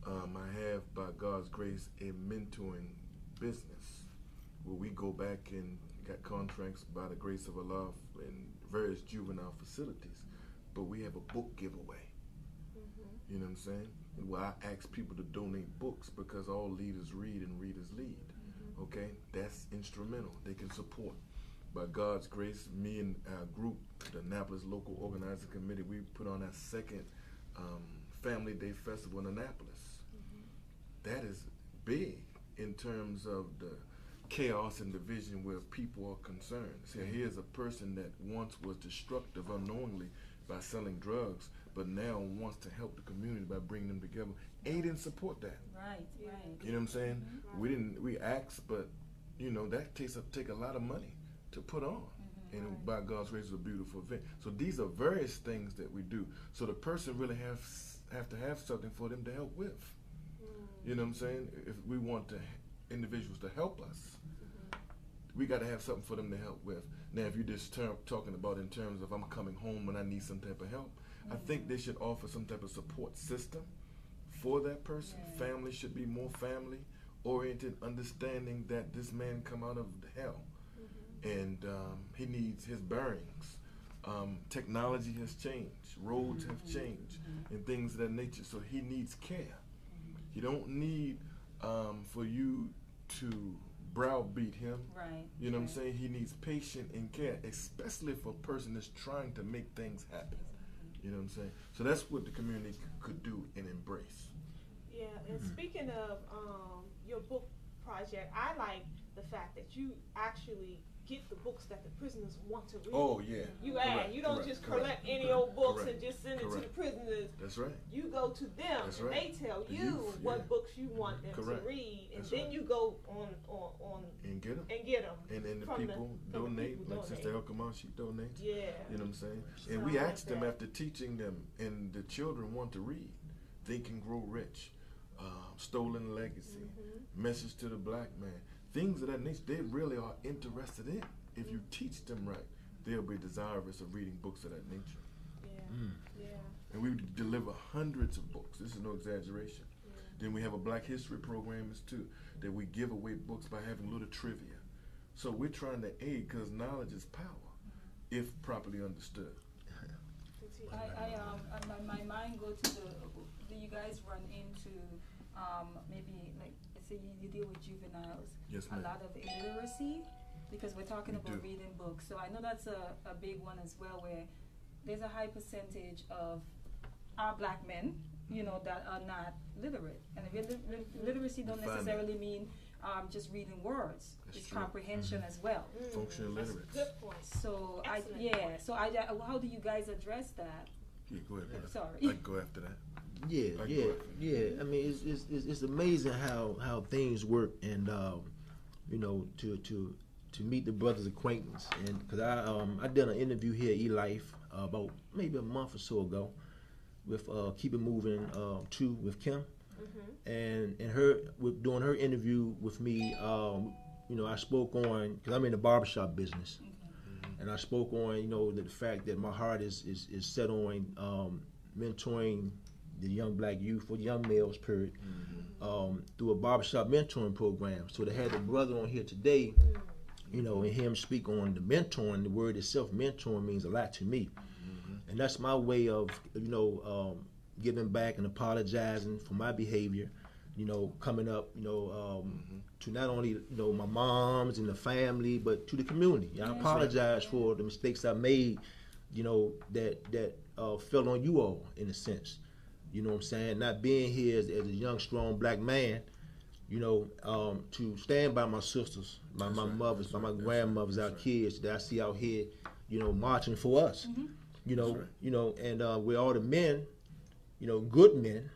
I have, by God's grace, a mentoring business where we go back and got contracts by the grace of Allah in various juvenile facilities, but we have a book giveaway. You know what I'm saying? Where I ask people to donate books because all leaders read and readers lead. Okay? That's instrumental. They can support. By God's grace, me and our group, the Annapolis Local Organizing Committee, we put on our second Family Day Festival in Annapolis. That is big in terms of the chaos and division where people are concerned. See, here's a person that once was destructive unknowingly by selling drugs, but now wants to help the community by bringing them together. A didn't support that. Right. You know what I'm saying? We asked, but you know that take a lot of money to put on. And by God's grace, it's a beautiful event. So these are various things that we do. So the person really have to have something for them to help with. You know what I'm saying? If we want individuals to help us, we got to have something for them to help with. Now, if you're just talking about in terms of I'm coming home and I need some type of help, I think they should offer some type of support system for that person. Family should be more family oriented, understanding that this man come out of hell and he needs his bearings. Technology has changed, roads have changed, and things of that nature. So he needs care. He don't need for you to browbeat him. Right. You know what I'm saying? He needs patience and care, especially for a person that's trying to make things happen. You know what I'm saying? So that's what the community could do and embrace. Yeah, and speaking of your book project, I like the fact that you actually get the books that the prisoners want to read. Oh, yeah. You add. You don't just collect any old books and just send it to the prisoners. That's right. You go to them That's and right. they tell The you youth, what books you want them Correct. to read, and That's then right. you go on And get them. and get them. And then the from people from the donate, people like Sister Elkamon, she donates. Yeah. You know what I'm saying? So And we I like asked them that. after teaching them, and the children want to read. Think and Grow Rich, Stolen Legacy, Message to the Black Man. Things of that nature, they really are interested in. If you teach them right, they'll be desirous of reading books of that nature. Yeah. And we deliver hundreds of books. This is no exaggeration. Then we have a Black History program too, that we give away books by having little trivia. So we're trying to aid, because knowledge is power, if properly understood. My mind go to do you guys run into maybe like let's say you deal with juveniles, Yes, a ma'am. lot of illiteracy, because we're talking We about do. reading books. So I know that's a big one as well, where there's a high percentage of our black men, you know, that are not literate. And literacy don't Define that. necessarily mean just reading words. That's It's true. comprehension as well. Functional That's a illiterates. good point. So Excellent point. how do you guys address that? Yeah, go ahead, brother. Sorry. I can go after that. Yeah, Like yeah, what? yeah. I mean, it's amazing how things work, and you know, to meet the brother's acquaintance, and because I done an interview here at E-Life about maybe a month or so ago with Keep It Moving 2 with Kim, and her with doing her interview with me. You know, I spoke on because I'm in the barbershop business, and I spoke on the fact that my heart is set on mentoring the young black youth or young males, period, through a barbershop mentoring program. So to have the brother on here today, and him speak on the mentoring, the word itself, mentoring means a lot to me. And that's my way of, giving back and apologizing for my behavior, coming up, to not only, my moms and the family, but to the community. I apologize for the mistakes I made, that fell on you all, in a sense. You know what I'm saying? Not being here as a young, strong black man, to stand by my sisters, by my mothers, by my grandmothers, our kids that I see out here, marching for us. And with all the men, good men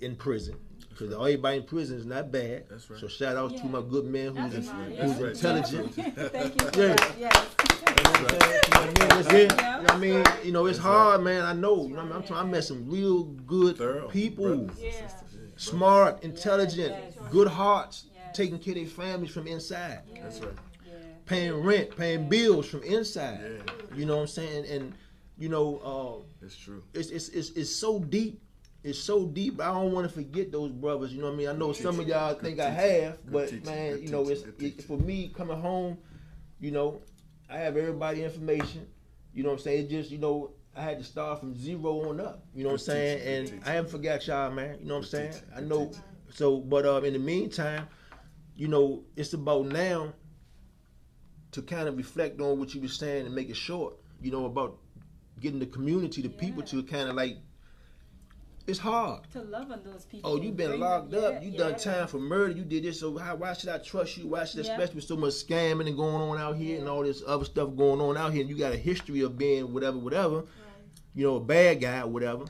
in prison, because everybody in prison is not bad. That's right. So shout out to my good men who's That's right. intelligent. Thank you for Yeah. that. Yes. I mean, it's hard, man. I know. I met some real good Thorough people, brothers and Yeah. sisters, yeah. smart, intelligent, Yes. good hearts, Yes. taking care of their families from inside, That's right. Yeah. paying rent, paying bills from inside. Yeah. You know what I'm saying? And It's true. it's so deep. It's so deep. I don't want to forget those brothers. You know what I mean? I know some of y'all think I have, but man, it's for me coming home. I have everybody information. You know what I'm saying? It just I had to start from zero on up. You know what I'm saying? And I haven't forgot y'all, man. You know what I'm saying? I know. So, but in the meantime, it's about now to kind of reflect on what you were saying and make it short. About getting the community, the people to kind of like. It's hard. To love on those people. Oh, you been Bring locked them- up. You done time for murder. You did this. So why should I trust you? Why should, especially with so much scamming and going on out here and all this other stuff going on out here, and you got a history of being whatever, a bad guy or whatever,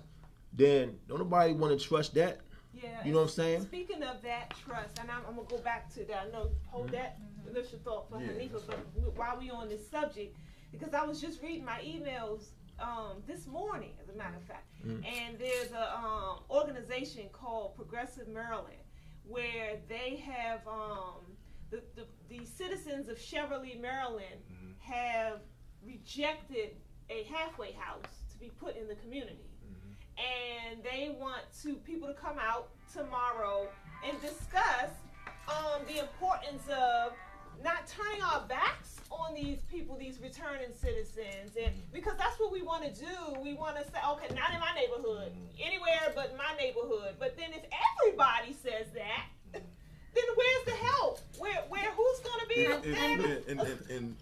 then don't nobody want to trust that. Yeah. You know what I'm saying? Speaking of that trust, and I'm gonna go back to that. I know, hold that initial thought for Yeah, Hanifa, that's but while we on this subject, because I was just reading my emails this morning, as a matter of fact, and there's a organization called Progressive Maryland, where they have the citizens of Cheverly, Maryland, have rejected a halfway house to be put in the community. And they want people to come out tomorrow and discuss the importance of not turning our backs on these people, these returning citizens, and because that's what we want to do. We want to say, okay, not in my neighborhood, anywhere but my neighborhood. But then if everybody says that, then where's the help? Where who's going to be?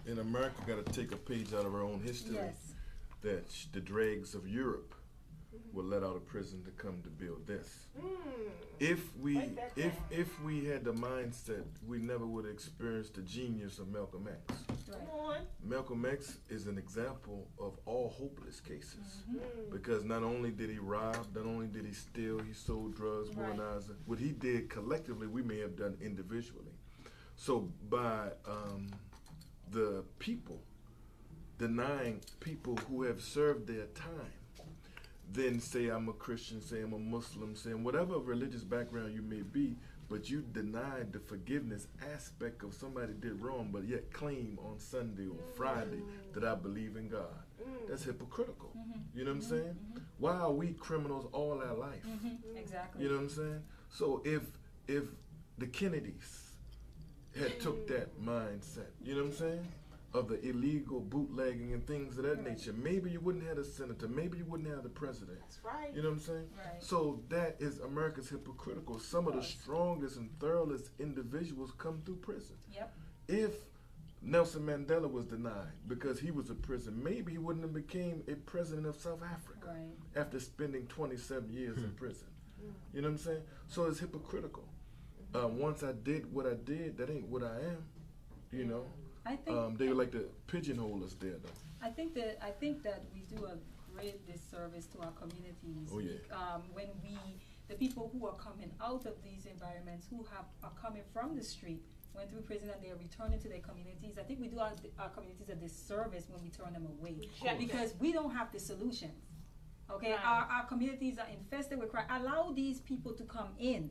In America, got to take a page out of our own history. Yes. That the dregs of Europe were let out of prison to come to build this. If we had the mindset, we never would have experienced the genius of Malcolm X. Come on. Malcolm X is an example of all hopeless cases, because not only did he rob, not only did he steal, he sold drugs, womanizer. What he did collectively, we may have done individually. So by the people denying people who have served their time, then say I'm a Christian, say I'm a Muslim, saying whatever religious background you may be, but you denied the forgiveness aspect of somebody did wrong, but yet claim on Sunday or Friday that I believe in God. That's hypocritical. You know what I'm saying? Why are we criminals all our life? Exactly. You know what I'm saying? So if the Kennedys had took that mindset, you know what I'm saying, of the illegal bootlegging and things of that nature, maybe you wouldn't have a senator, maybe you wouldn't have the president. That's right. You know what I'm saying? Right. So that is America's hypocritical. Some of the strongest and thoroughest individuals come through prison. Yep. If Nelson Mandela was denied because he was in prison, maybe he wouldn't have became a president of South Africa Right. after spending 27 years in prison. You know what I'm saying? So it's hypocritical. Once I did what I did, that ain't what I am. You know? I think They would like to pigeonhole us there, though. I think that we do a great disservice to our communities. Oh, yeah. When the people who are coming out of these environments, who are coming from the street, went through prison and they are returning to their communities, I think we do our communities a disservice when we turn them away. Because we don't have the solutions. Okay, Right. our communities are infested with crime. Allow these people to come in,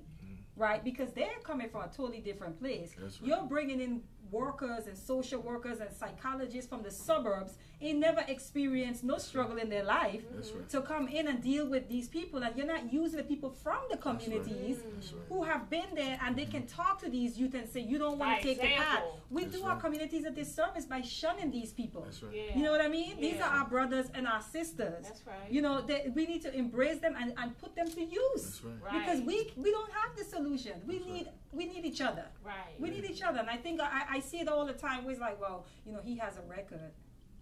right? Because they're coming from a totally different place. That's right. You're bringing in workers and social workers and psychologists from the suburbs and never experienced no struggle in their life That's right. to come in and deal with these people, and you're not using the people from the That's right. communities That's right. who have been there and they can talk to these youth and say, you don't want By to take the path. example. We That's do our right. communities a disservice by shunning these people. That's right. Yeah. You know what I mean? These Yeah. are our brothers and our sisters. That's right. You know, we need to embrace them and put them to use. That's right. Right. Because we don't have the solution. We That's need right. we need each other. Right. We need each other. And I think I see it all the time where it's like, well, you know, he has a record.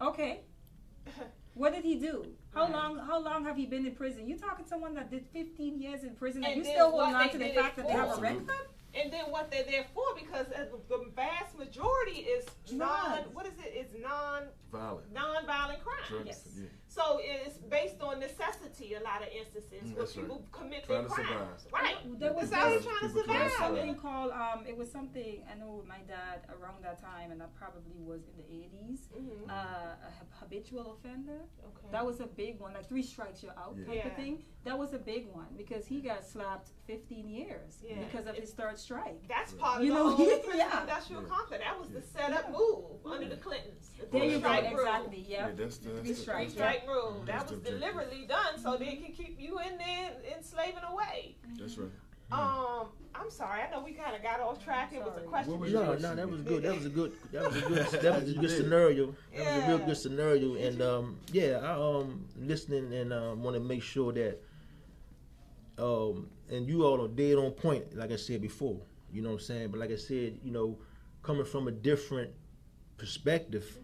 Okay. What did he do? How Right. long have he been in prison? You talking to someone that did 15 years in prison and, And you then still what holding on they to the did fact it that they have a for. record? And then what they're there for, because the vast majority is Drugs. what is it? It's Violent. non-violent crime. Drugs. Yes. Yeah. So it's based on necessity. A lot of instances where That's right. people commit Trying their to crimes. survive. Right. There was That's how they're People trying to trying to There's survive. something called it was something I know with my dad around that time, and that probably was in the 80s. Mhm. A habitual offender. Okay. That was a big one, like 3 strikes you're out Yeah. type Yeah. of thing. That was a big one because he got slapped 15 years Yeah. because of his third strike. That's Right. part of You the know, whole prison yeah. industrial Yeah. complex. That was the Yeah. setup move under the Clintons. The There you go, three-strike rule. exactly. Yeah, Yep. that's the Three strikes. Three-strike rule. That's That the was objective. deliberately done so they can keep you in there enslaving away. That's right. I'm sorry. I know we kind of got off track. It was a Sorry. question. What was No, yours? no, that was good. That was a good scenario. That was a real Yeah. good scenario. And yeah, I listening and want to make sure that and you all are dead on point, like I said before. You know what I'm saying? But like I said, you know, coming from a different perspective,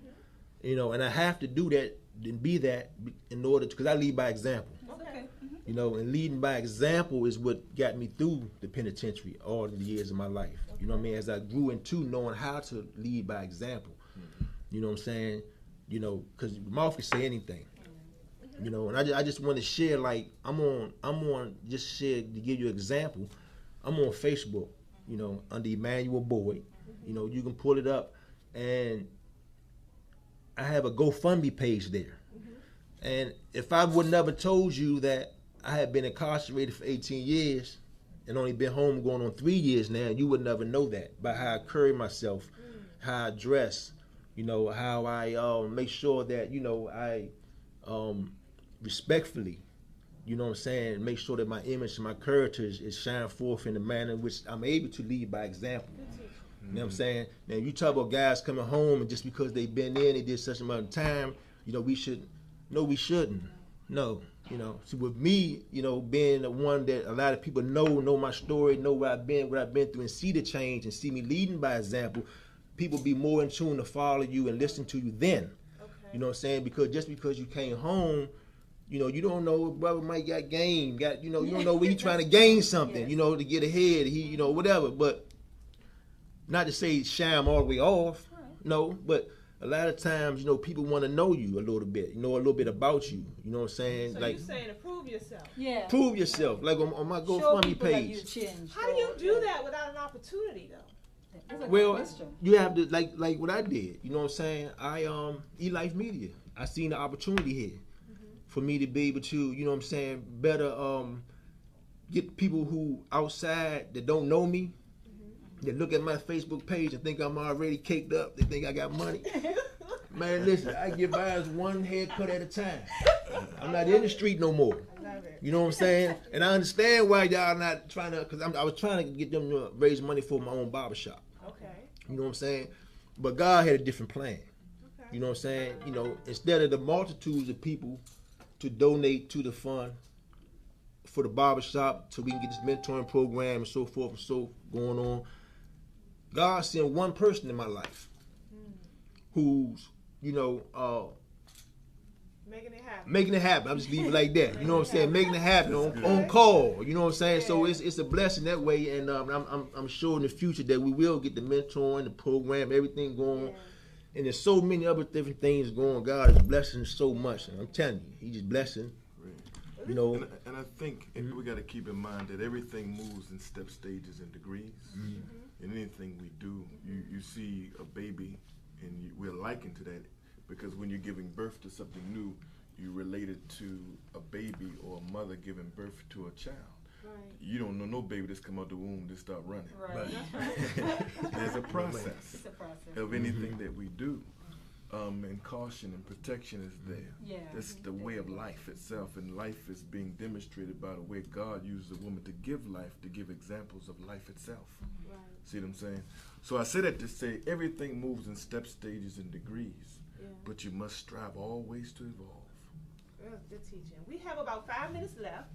you know, and I have to do that and be that in order to, because I lead by example. Okay. You know, and leading by example is what got me through the penitentiary all the years of my life. You know what I mean? As I grew into knowing how to lead by example. You know what I'm saying? You know, because mouth can say anything. You know, and I just want to share, like, I'm on just share to give you an example. I'm on Facebook, you know, under Emmanuel Boyd. You know, you can pull it up, and I have a GoFundMe page there. And if I would never told you that I had been incarcerated for 18 years and only been home going on 3 years now, you would never know that by how I carry myself, how I dress, you know, how I make sure that, you know, I respectfully, you know what I'm saying, make sure that my image and my character is shine forth in the manner in which I'm able to lead by example. You know what I'm saying? Now, you talk about guys coming home and just because they've been in, they did such amount of time, you know, we shouldn't. No, you know. So with me, you know, being the one that a lot of people know my story, know what I've been through, and see the change and see me leading by example, people be more in tune to follow you and listen to you then. Okay. You know what I'm saying? Because just because you came home, you know, you don't know brother might got game, you know, you don't know where he trying to gain something, Yes. you know, to get ahead, he, you know, whatever. But not to say sham all the way off, no, but a lot of times, you know, people want to know you a little bit, you know, a little bit about you. You know what I'm saying? So like, you saying to prove yourself. Yeah. prove yourself. Like on my Show GoFundMe people that you page. changed. How do you do that without an opportunity, though? That's a good Well, question. you have to like what I did. You know what I'm saying? I eLife Media. I seen the opportunity here for me to be able to, you know what I'm saying, better get people who outside that don't know me, that look at my Facebook page and think I'm already caked up. They think I got money. Man, listen, I get by as one haircut at a time. I'm not in the street no more. I love it. You know what I'm saying? And I understand why y'all not trying to, because I was trying to get them to raise money for my own barbershop. Okay. You know what I'm saying? But God had a different plan. Okay. You know what I'm saying? You know, instead of the multitudes of people to donate to the fund for the barbershop so we can get this mentoring program and so forth and so going on, God sent one person in my life who's, you know, Making it happen. making it happen. I'm just leaving it like that. You know what I'm saying? Making it happen on call. You know what I'm saying? So it's a blessing that way, and I'm sure in the future that we will get the mentoring, the program, everything going. And there's so many other different things going. God is blessing so much. And I'm telling you, He just blessing. Right. You know. And I think we got to keep in mind that everything moves in step stages and degrees. In anything we do, you see a baby, and we're likened to that because when you're giving birth to something new, you relate it to a baby or a mother giving birth to a child. Right. You don't know no baby that's come out the womb to start running. Right. There's a process It's a process. of anything that we do. And caution and protection is there. Yeah. That's the way of life itself, and life is being demonstrated by the way God used a woman to give life, to give examples of life itself. Right. See what I'm saying? So I say that to say everything moves in step stages and degrees, Yeah. but you must strive always to evolve. Well, good teaching. We have about 5 minutes left.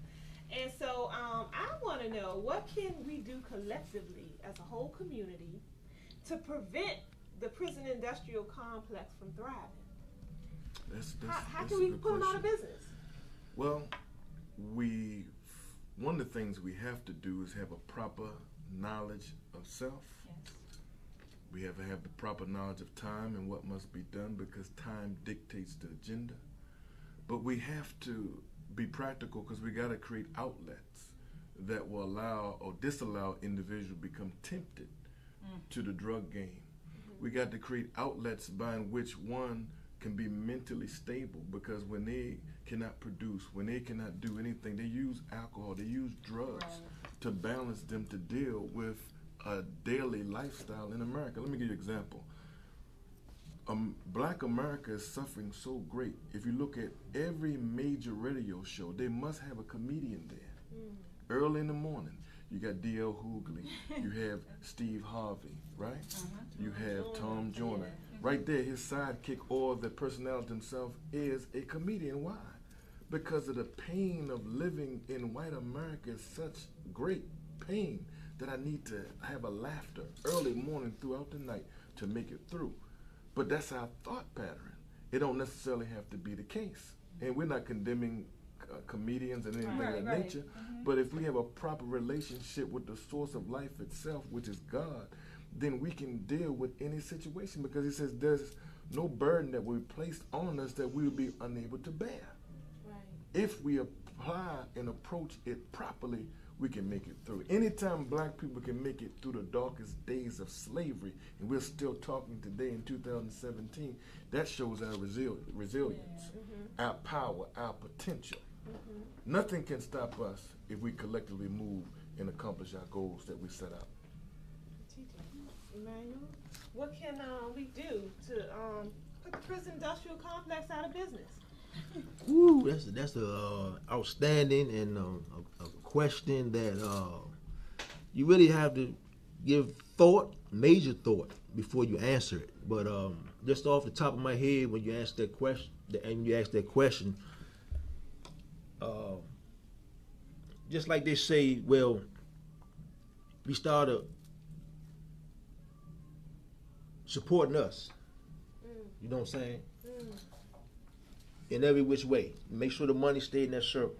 And so I want to know, what can we do collectively as a whole community to prevent the prison industrial complex from thriving? How that's can a we good put them out of question. business? Well, one of the things we have to do is have a proper knowledge of self. Yes. We have to have the proper knowledge of time and what must be done because time dictates the agenda. But we have to be practical because we got to create outlets that will allow or disallow individuals to become tempted to the drug game. We got to create outlets by which one can be mentally stable because when they cannot produce, when they cannot do anything, they use alcohol, they use drugs to balance them to deal with a daily lifestyle in America. Let me give you an example. Black America is suffering so great. If you look at every major radio show, they must have a comedian there. Early in the morning, you got D.L. Hughley, you have Steve Harvey, right? You have Tom Joyner. Right there, his sidekick or the personality himself is a comedian. Why? Because of the pain of living in white America is such great pain that I need to have a laughter early morning throughout the night to make it through. But that's our thought pattern. It don't necessarily have to be the case. And we're not condemning comedians and anything of that nature. But if we have a proper relationship with the source of life itself, which is God, then we can deal with any situation because he says there's no burden that will be placed on us that we will be unable to bear. Right. If we apply and approach it properly, we can make it through. Anytime black people can make it through the darkest days of slavery, and we're still talking today in 2017, that shows our resilience, our power, our potential. Nothing can stop us if we collectively move and accomplish our goals that we set out. Emmanuel, what can we do to put the prison industrial complex out of business? Ooh, that's a outstanding and a question that you really have to give major thought before you answer it. But just off the top of my head, when you ask that question, just like they say, well, we started supporting us. You know what I'm saying? In every which way. Make sure the money stayed in that circle.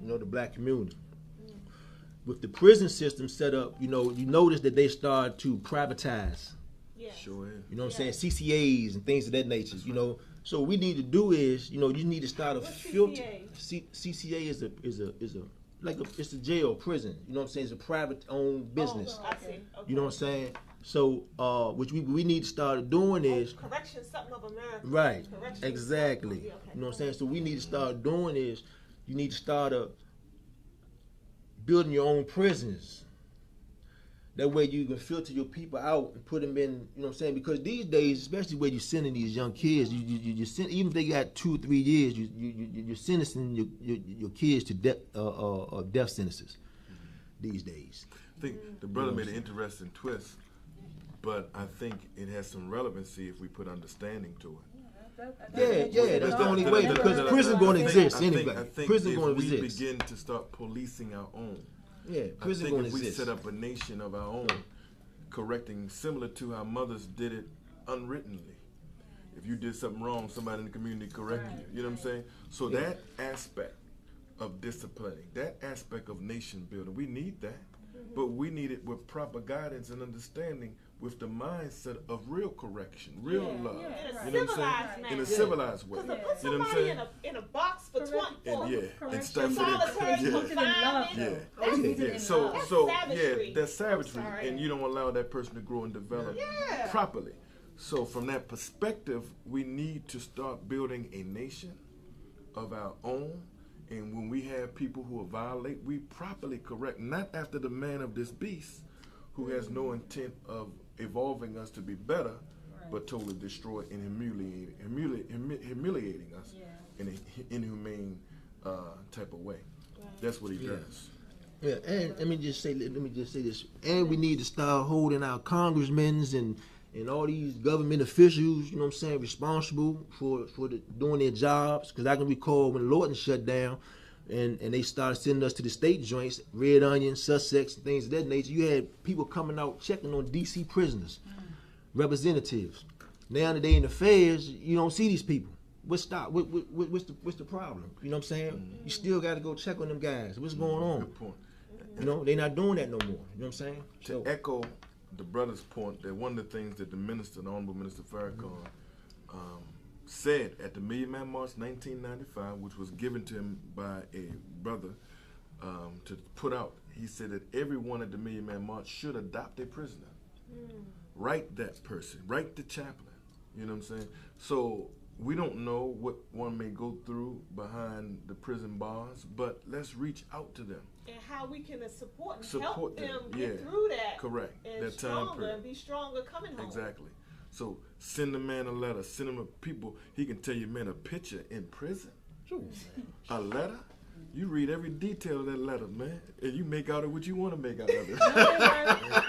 You know, the black community. With the prison system set up, you notice that they started to privatize. Yes. Sure is. You know what I'm saying? CCAs and things of that nature. You know, so what we need to do is, you need to start a What's filter. CCA? CCA it's a jail, prison. You know what I'm saying? It's a private owned business. Oh, I see. Okay. You know what I'm saying? So, which we need to start doing is Correction, something of America. right, Correction, exactly. okay. You know what I'm saying? So we need to start doing is you need to start building your own prisons. That way you can filter your people out and put them in. You know what I'm saying? Because these days, especially when you're sending these young kids, you send, even if they got 2 or 3 years, you're sentencing your kids to death sentences these days. I think the brother made an interesting twist, but I think it has some relevancy if we put understanding to it. Yeah, that's the only way, because prison going to exist anyway. I think Prison if going to we exist. begin to start policing our own, Yeah, I prison think going if to we exist. set up a nation of our own, correcting similar to how mothers did it unwrittenly. If you did something wrong, somebody in the community correct you. You know what I'm saying? So that aspect of disciplining, that aspect of nation building, we need that. But we need it with proper guidance and understanding with the mindset of real correction, real Yeah, love. yeah, In You a know what I'm civilized saying? manner. In a civilized way. Because to Yeah. put You know what I'm somebody saying? in a box for Correct. 24 And yeah, Correction. instead of solitary yeah. Rooted in love, confinement, Yeah. though. that's, Rooted Yeah, in so love. That's so savagery. yeah, that's savagery, I'm sorry. and you don't allow that person to grow and develop Yeah. properly. So from that perspective, we need to start building a nation of our own, and when we have people who violate, we properly correct, not after the man of this beast, who has no intent of evolving us to be better, Right. but totally destroy and humiliating us Yeah. in an inhumane type of way. That's what he Yeah. does. Yeah, and let me just say this. And we need to start holding our congressmen and all these government officials, you know what I'm saying, responsible for doing their jobs. Because I can recall when Lawton shut down, and they started sending us to the state joints, Red Onion, Sussex, and things of that nature. You had people coming out checking on D.C. prisoners, representatives. Now that they in the feds, you don't see these people. What's the problem? You know what I'm saying? You still got to go check on them guys. What's going on? Good point. You know, they're not doing that no more. You know what I'm saying? To echo the brother's point, that one of the things that the Honorable Minister Farrakhan, said at the Million Man March 1995, which was given to him by a brother to put out, he said that everyone at the Million Man March should adopt a prisoner. Write that person, write the chaplain. You know what I'm saying? So we don't know what one may go through behind the prison bars, but let's reach out to them. And how we can support and Support help them, them get yeah. through that. Correct. And That time stronger period. and be stronger coming home. Exactly. So send the man a letter. Send him a people. He can tell you, man, a picture in prison. A letter. You read every detail of that letter, man, and you make out of what you want to make out of it.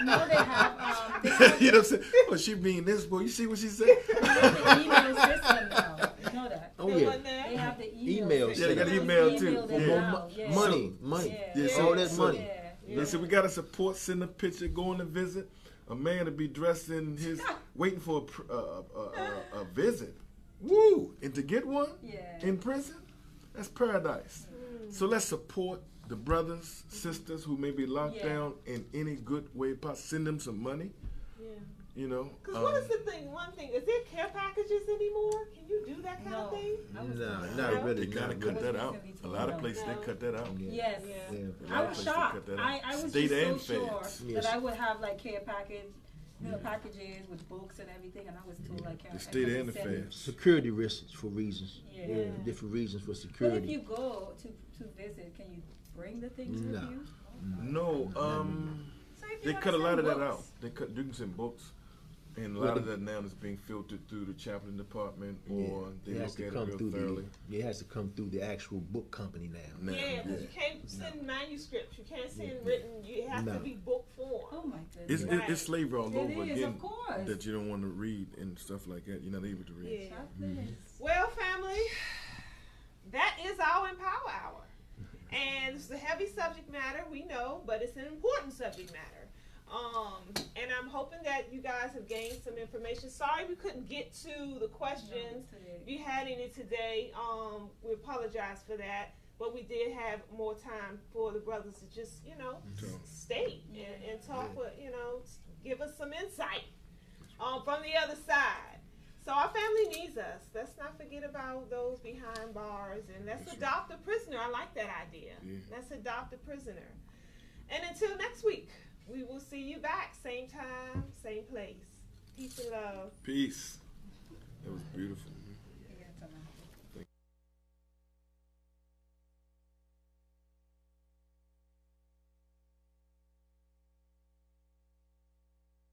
No, they have You know what I'm saying? Oh, she mean this, boy. You see what she said? the email system now. You know that. Oh They yeah, wasn't there? They have the Email system. Yeah, they got system. email too. Email them Yeah. now, yeah. money. Yeah. Yeah, all that so- money. Yeah. They said we got to support. Send a picture. Going to visit. A man to be dressed in his waiting for a visit. Woo! And to get one Yeah. in prison, that's paradise. So let's support the brothers, sisters who may be locked Yeah. down in any good way possible. Send them some money. Yeah. You know. Because what is the thing? One thing, is there care packages anymore? Can you do that kind of thing? I was No, thinking not that. really. They gotta not cut really. that out. A lot of places they cut that out. Yes. Yeah. Yeah. A lot I of was places they shocked. cut that out. I was State just and so sure feds. Yes. that I would have like care package, packages with books and everything, and I was told I can't. The state and the send it. feds. Security risks for reasons. Yeah. Different reasons for But if security. you go to visit, can you bring the things No. with you? No, So if you they wanna cut a lot of send that out. books- They cut. You can send books, and a lot of that now is being filtered through the chaplain department, or they it has look to at come it real through thoroughly. it has to come through the actual book company now. Now, Yeah, because you can't send manuscripts. You can't send written. You have No. to be book form. Oh my It's, goodness. it's slavery all It over is, again of course. that you don't want to read and stuff like that. You're not able to read. Yeah. Shop this. Well, family, that is our Empower Hour. And it's a heavy subject matter, we know, but it's an important subject matter. And I'm hoping that you guys have gained some information. Sorry we couldn't get to the questions. today. If you had any today, we apologize for that. But we did have more time for the brothers to just, state and talk with, give us some insight from the other side. So our family needs us. Let's not forget about those behind bars, and let's That's adopt a prisoner. I like that idea. Yeah. Let's adopt a prisoner. And until next week, we will see you back, same time, same place. Peace and love. Peace. That was beautiful.